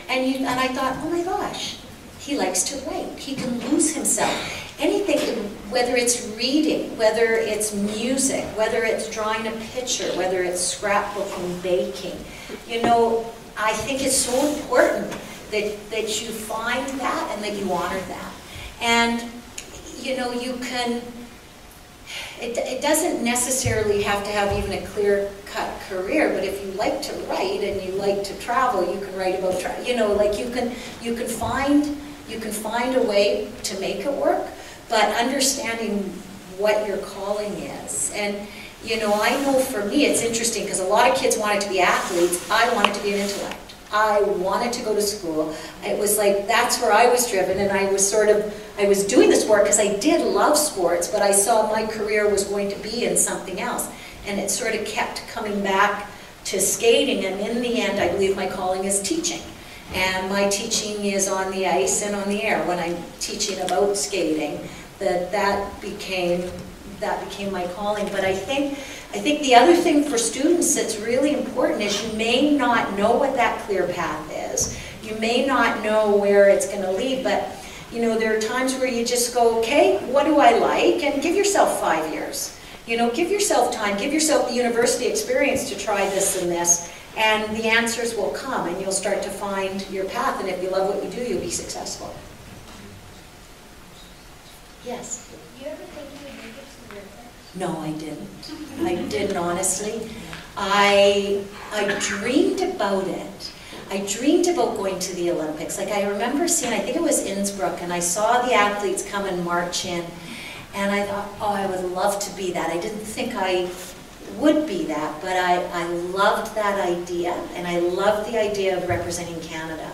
And I thought, oh my gosh, he likes to write. He can lose himself. Anything, whether it's reading, whether it's music, whether it's drawing a picture, whether it's scrapbooking, baking. You know, I think it's so important that you find that and that you honor that. And, you know, you can, it doesn't necessarily have to have even a clear-cut career, but if you like to write and you like to travel, you can write about travel. You know, like you can find a way to make it work, but understanding what your calling is. And, you know, I know for me it's interesting, because a lot of kids wanted to be athletes. I wanted to be an intellect. I wanted to go to school. It was like, that's where I was driven, and I was doing the sport because I did love sports, but I saw my career was going to be in something else. And it sort of kept coming back to skating, and in the end, I believe my calling is teaching. And my teaching is on the ice and on the air. When I'm teaching about skating, that became my calling. But I think the other thing for students that's really important is you may not know what that clear path is. You may not know where it's going to lead, but you know, there are times where you just go, okay, what do I like? And give yourself 5 years. You know, give yourself time, give yourself the university experience to try this and this, and the answers will come, and you'll start to find your path, and if you love what you do, you'll be successful. Yes? You ever think you would make it to the Olympics? No, I didn't. I didn't, honestly. I dreamed about it. I dreamed about going to the Olympics. Like I remember seeing, I think it was Innsbruck, and I saw the athletes come and march in, and I thought, oh, I would love to be that. I didn't think I would be that, but I loved that idea, and I loved the idea of representing Canada.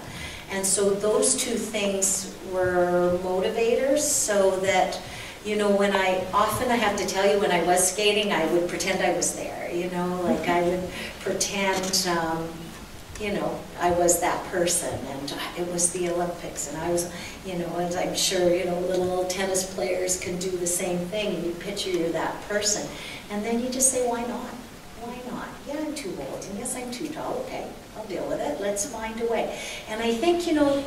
And so those two things were motivators, so that, you know, when I have to tell you, when I was skating, I would pretend I was there, you know, like I would pretend, you know, I was that person, and it was the Olympics, and I was, you know, and I'm sure, you know, little tennis players can do the same thing, and you picture you're that person. And then you just say, why not? Why not? Yeah, I'm too old, and yes, I'm too tall. Okay, I'll deal with it. Let's find a way. And I think, you know,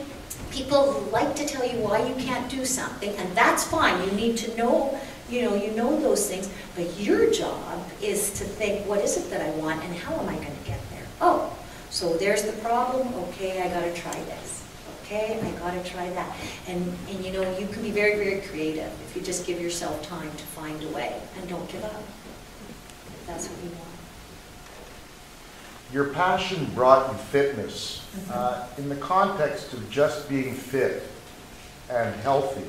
people like to tell you why you can't do something, and that's fine. You need to know, you know those things, but your job is to think, what is it that I want, and how am I going to get there? Oh, so there's the problem. Okay, I got to try this. Okay, I got to try that. And you know, you can be very, very creative if you just give yourself time to find a way, and don't give up. If that's what you want. Your passion brought you fitness. In the context of just being fit and healthy,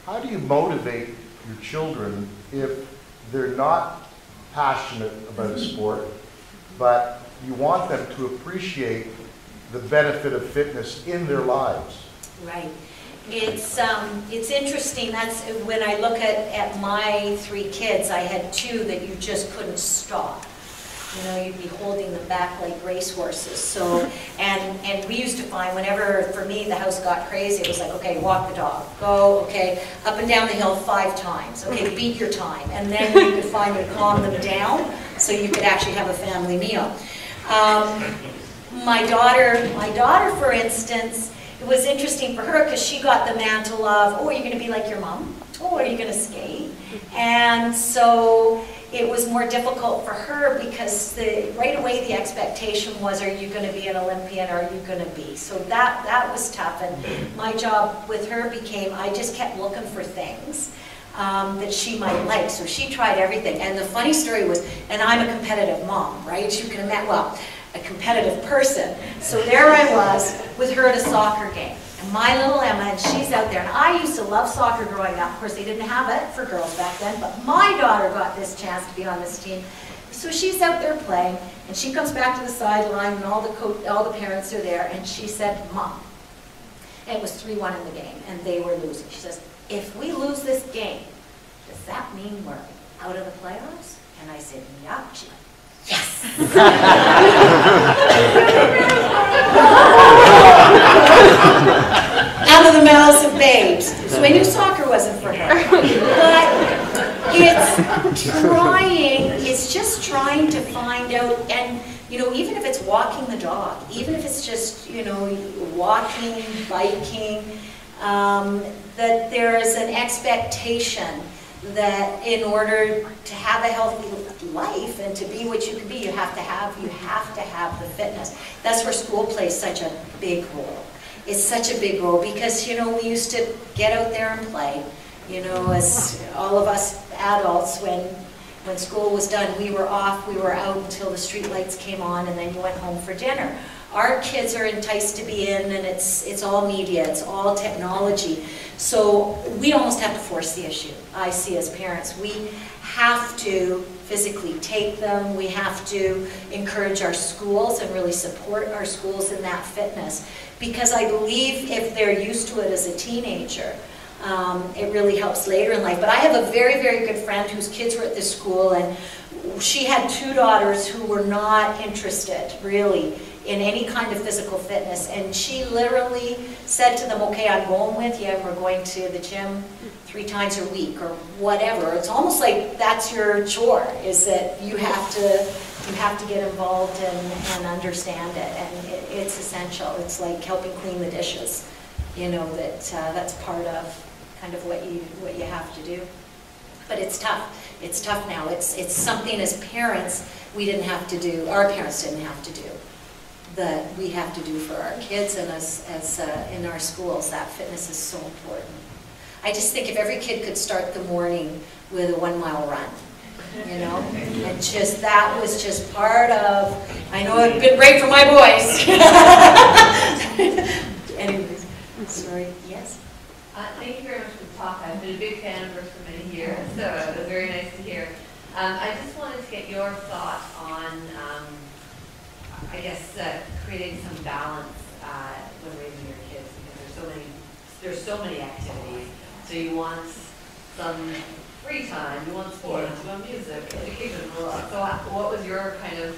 how do you motivate your children if they're not passionate about a sport, but you want them to appreciate the benefit of fitness in their lives? Right. It's interesting. That's when I look at my 3 kids, I had 2 that you just couldn't stop. You know, you'd be holding them back like racehorses. So, and we used to find whenever, for me, the house got crazy, it was like, okay, walk the dog, go, okay, up and down the hill 5 times, okay, beat your time. And then you could finally calm them down so you could actually have a family meal. My daughter, for instance, it was interesting for her because she got the mantle of, oh, are you going to be like your mom? Oh, are you going to skate? And so it was more difficult for her because right away the expectation was, are you going to be an Olympian? Are you going to be? So that was tough. And my job with her became, I just kept looking for things that she might like. So she tried everything. And the funny story was, and I'm a competitive mom, right? You can imagine, well, a competitive person. So there I was with her at a soccer game. And my little Emma, and she's out there. And I used to love soccer growing up. Of course, they didn't have it for girls back then, but my daughter got this chance to be on this team. So she's out there playing, and she comes back to the sideline, and all the parents are there, and she said, Mom, and it was 3-1 in the game, and they were losing. She says, if we lose this game, does that mean we're out of the playoffs? And I said, yeah. She went, yes! Out of the mouths of babes. So I knew soccer wasn't for her. But it's just trying to find out, and you know, even if it's walking the dog, even if it's just, you know, walking, biking, that there is an expectation that in order to have a healthy life and to be what you can be, you have to have the fitness. That's where school plays such a big role. It's such a big role because, you know, we used to get out there and play. You know, as all of us adults, when school was done, we were off, we were out until the street lights came on, and then you went home for dinner. Our kids are enticed to be in, and it's all media, it's all technology. So we almost have to force the issue, I see as parents. We have to physically take them, we have to encourage our schools and really support our schools in that fitness. Because I believe if they're used to it as a teenager, it really helps later in life. But I have a very, very good friend whose kids were at this school, and she had 2 daughters who were not interested, really, in any kind of physical fitness. And she literally said to them, okay, I'm going with you, and we're going to the gym 3 times a week, or whatever. It's almost like that's your chore, is that you have to get involved and understand it, and it's essential. It's like helping clean the dishes, you know, that's part of kind of what you have to do. But it's tough. It's tough now. It's something as parents we didn't have to do, our parents didn't have to do, that we have to do for our kids and as in our schools. That fitness is so important. I just think if every kid could start the morning with a 1-mile run, you know? And just, that was just part of, I know it's been great for my boys. Anyways, sorry, yes? Thank you very much for the talk. I've been a big fan of yours for many years, so it was very nice to hear. I just wanted to get your thought on, I guess, creating some balance when raising your kids, because there's so many activities. So you want some free time, you want sports, you want music, education, so what was your kind of,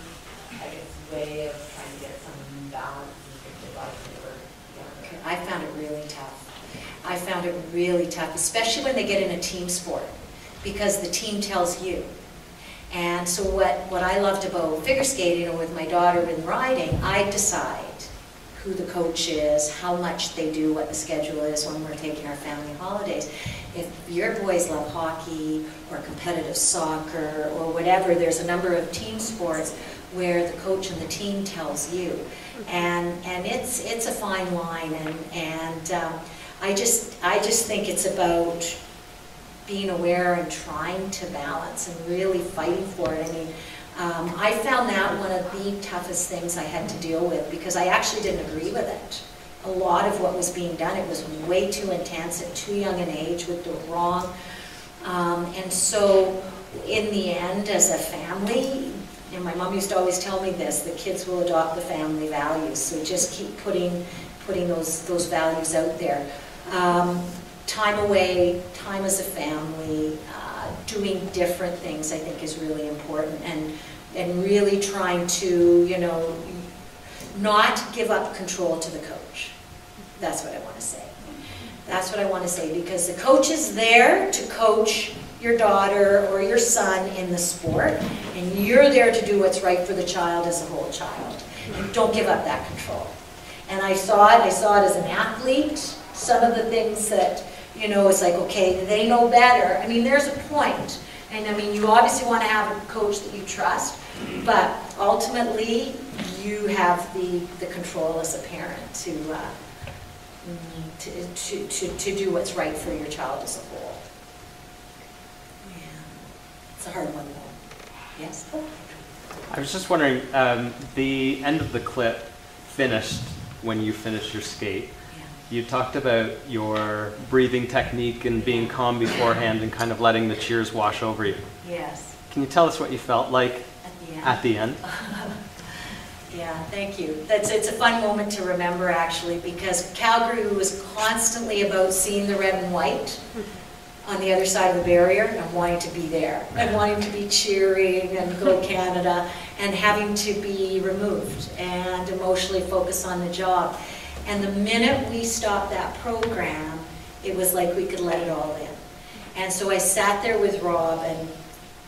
I guess, way of trying to get some balance in your life when you were younger? I found it really tough. I found it really tough, especially when they get in a team sport, because the team tells you. And so what I loved about figure skating, or with my daughter in riding, I decide who the coach is, how much they do, what the schedule is when we're taking our family holidays. If your boys love hockey or competitive soccer or whatever, there's a number of team sports where the coach and the team tells you. And it's a fine line, and I just think it's about being aware and trying to balance and really fighting for it. I mean, I found that one of the toughest things I had to deal with, because I actually didn't agree with it. A lot of what was being done, it was way too intense at too young an age with the wrong. And so in the end, as a family, and my mom used to always tell me this, the kids will adopt the family values, so just keep putting those values out there. Time away, time as a family, doing different things, I think, is really important, and really trying to, you know, not give up control to the coach. That's what I want to say. That's what I want to say, because the coach is there to coach your daughter or your son in the sport, and you're there to do what's right for the child as a whole child. And don't give up that control. And I saw it as an athlete. Some of the things that, you know, it's like, okay, they know better. I mean, there's a point. And I mean, you obviously want to have a coach that you trust, but ultimately, you have the control as a parent to do what's right for your child as a whole. Yeah. It's a hard one, though. Yes? I was just wondering, the end of the clip finished when you finished your skate. You talked about your breathing technique and being calm beforehand and kind of letting the cheers wash over you. Yes. Can you tell us what you felt like at the end? Yeah, thank you. It's a fun moment to remember, actually, because Calgary was constantly about seeing the red and white on the other side of the barrier and wanting to be there, and wanting to be cheering and go Canada, and having to be removed and emotionally focus on the job. And the minute we stopped that program, it was like we could let it all in. And so I sat there with Rob and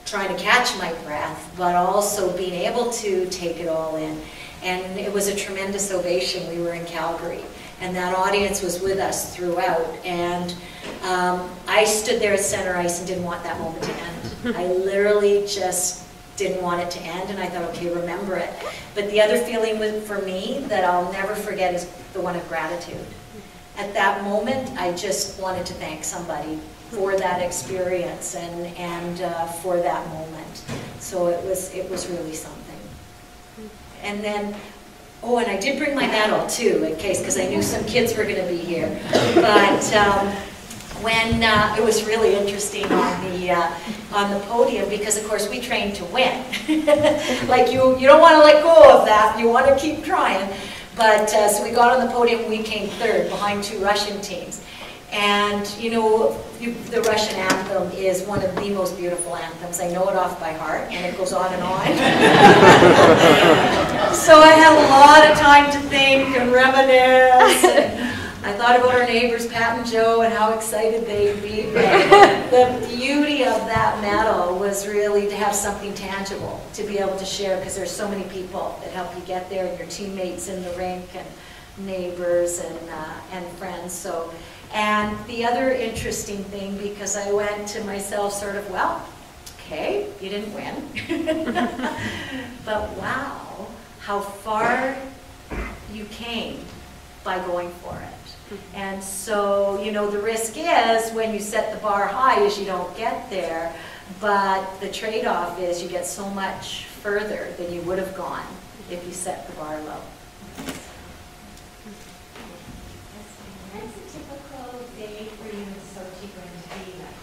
trying to catch my breath, but also being able to take it all in. And it was a tremendous ovation. We were in Calgary, and that audience was with us throughout. And I stood there at center ice and didn't want that moment to end. I literally just didn't want it to end, and I thought, okay, remember it. But the other feeling for me that I'll never forget is the one of gratitude. At that moment, I just wanted to thank somebody for that experience and for that moment. So it was really something. And then, oh, and I did bring my medal too, in case, because I knew some kids were going to be here. But when it was really interesting on the podium, because of course we trained to win. Like you don't want to let go of that. You want to keep trying. But so we got on the podium. We came third behind two Russian teams. And you know, the Russian anthem is one of the most beautiful anthems. I know it off by heart, and it goes on and on. So I had a lot of time to think and reminisce. And I thought about our neighbors, Pat and Joe, and how excited they'd be. But the beauty of that medal was really to have something tangible to be able to share, because there's so many people that help you get there, and your teammates in the rink, and neighbors, and friends. So. And the other interesting thing, because I went to myself sort of, well, okay, you didn't win. But wow, how far you came by going for it. And so, you know, the risk is when you set the bar high is you don't get there. But the trade-off is you get so much further than you would have gone if you set the bar low. What's a typical day for you and Sochi going to be like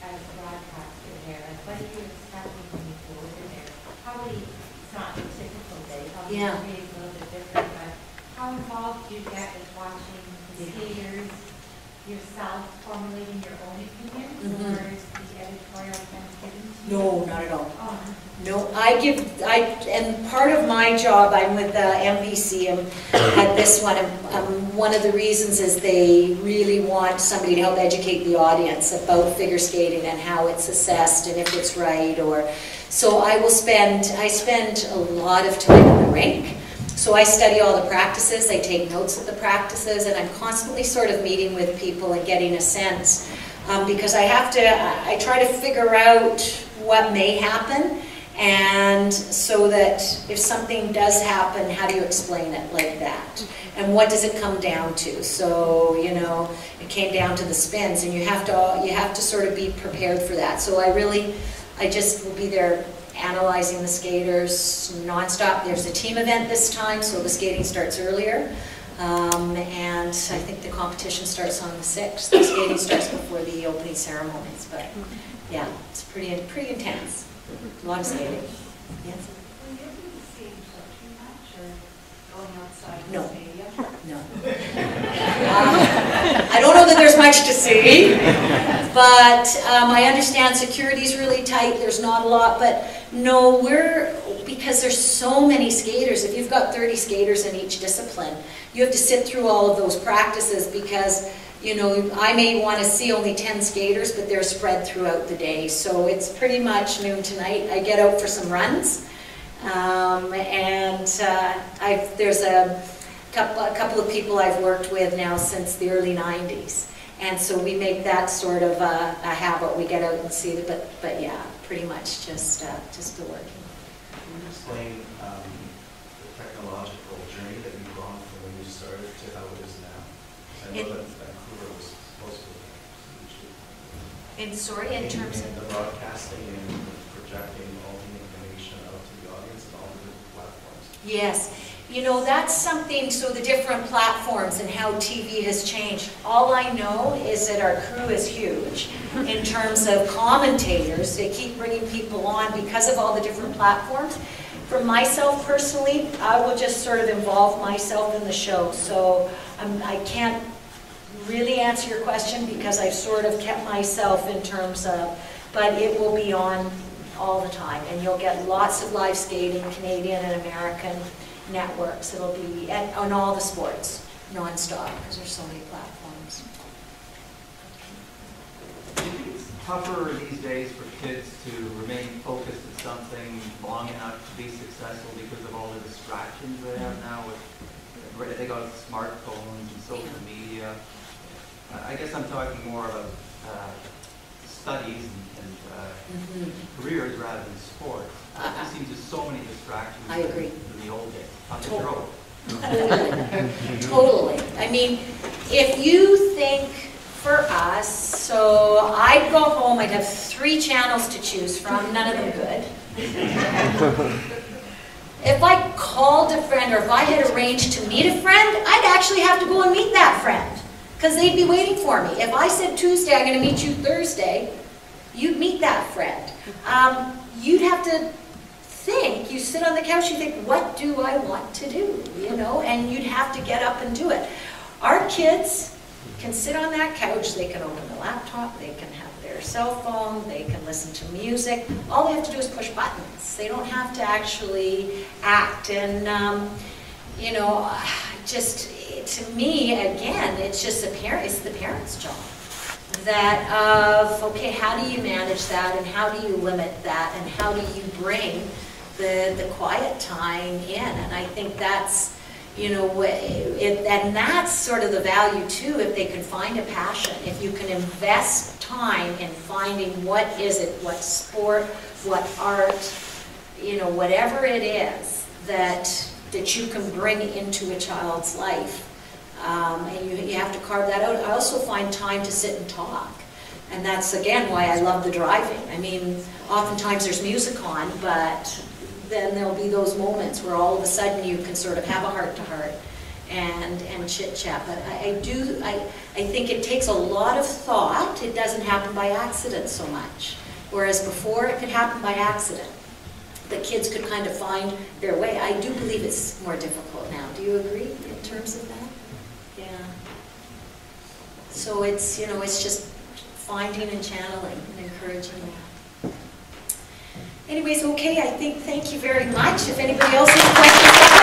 as a broadcaster there? Like, what are you expecting when you go over there? Probably it's not a typical day. Probably Yeah. every day is a little bit different, but how involved do you get with watching the skaters, yourself formulating your own opinions, Mhm. or is the editorial kind of given to you? No, not at all. Oh. No, and part of my job, I'm with MVC, at this one, one of the reasons is they really want somebody to help educate the audience about figure skating and how it's assessed and if it's right, so I spend a lot of time in the rink. So I study all the practices, I take notes of the practices, and I'm constantly sort of meeting with people and getting a sense, because I try to figure out what may happen, and so that if something does happen, how do you explain it like that? And what does it come down to? So, you know, it came down to the spins, and you have to sort of be prepared for that. So I just will be there analyzing the skaters nonstop. There's a team event this time, so the skating starts earlier. And I think the competition starts on the 6th. The skating starts before the opening ceremonies, but yeah, it's pretty intense. A lot of skating. Yes? Will you be skating too much or going outside No. the stadium? No. I don't know that there's much to see, but I understand security's really tight. There's not a lot, but no, because there's so many skaters. If you've got 30 skaters in each discipline, you have to sit through all of those practices because, you know, I may want to see only 10 skaters, but they're spread throughout the day. So it's pretty much noon to night. I get out for some runs, there's a couple of people I've worked with now since the early 90s. And so we make that sort of a habit. We get out and see it, but yeah, pretty much just the working. Can you explain the technological journey that you've gone from when you started to how it is now? 'Cause I know that Vancouver was supposed to be In terms of the broadcasting and projecting all the information out to the audience and all the different platforms. Yes. You know, that's something, so the different platforms and how TV has changed. All I know is that our crew is huge in terms of commentators. They keep bringing people on because of all the different platforms. For myself personally, I will just sort of involve myself in the show. So I can't really answer your question because I've sort of kept myself in terms of, but it will be on all the time. And you'll get lots of live skating, Canadian and American networks. It'll be on all the sports, non-stop, because there's so many platforms. Do you think it's tougher these days for kids to remain focused at something long enough to be successful because of all the distractions they have now with, they got smartphones and social media? I guess I'm talking more about studies and careers rather than sports. It seems there's so many distractions. I agree. In the old days. Totally. I mean, if you think for us, so I'd go home, I'd have 3 channels to choose from, none of them good. If I called a friend or if I had arranged to meet a friend, I'd actually have to go and meet that friend because they'd be waiting for me. If I said Tuesday, I'm going to meet you Thursday, you'd meet that friend. You'd have to think, you sit on the couch, you think, what do I want to do? You know, and you'd have to get up and do it. Our kids can sit on that couch, they can open the laptop, they can have their cell phone, they can listen to music. All they have to do is push buttons. They don't have to actually act. And, you know, just to me, again, it's just it's the parent's job. That of, okay, how do you manage that and how do you limit that and how do you bring the quiet time in? And I think that's, you know, and that's sort of the value too, if they can find a passion, if you can invest time in finding what is it, what sport, what art, you know, whatever it is that you can bring into a child's life. And you have to carve that out. I also find time to sit and talk. And that's, again, why I love the driving. I mean, oftentimes there's music on, but then there'll be those moments where all of a sudden you can sort of have a heart-to-heart and chit-chat. But I think it takes a lot of thought. It doesn't happen by accident so much. Whereas before, it could happen by accident. The kids could kind of find their way. I do believe it's more difficult now. Do you agree in terms of that? Yeah. So it's, you know, it's just finding and channeling and encouraging that. Anyways, okay, I think, thank you very much. If anybody else has questions.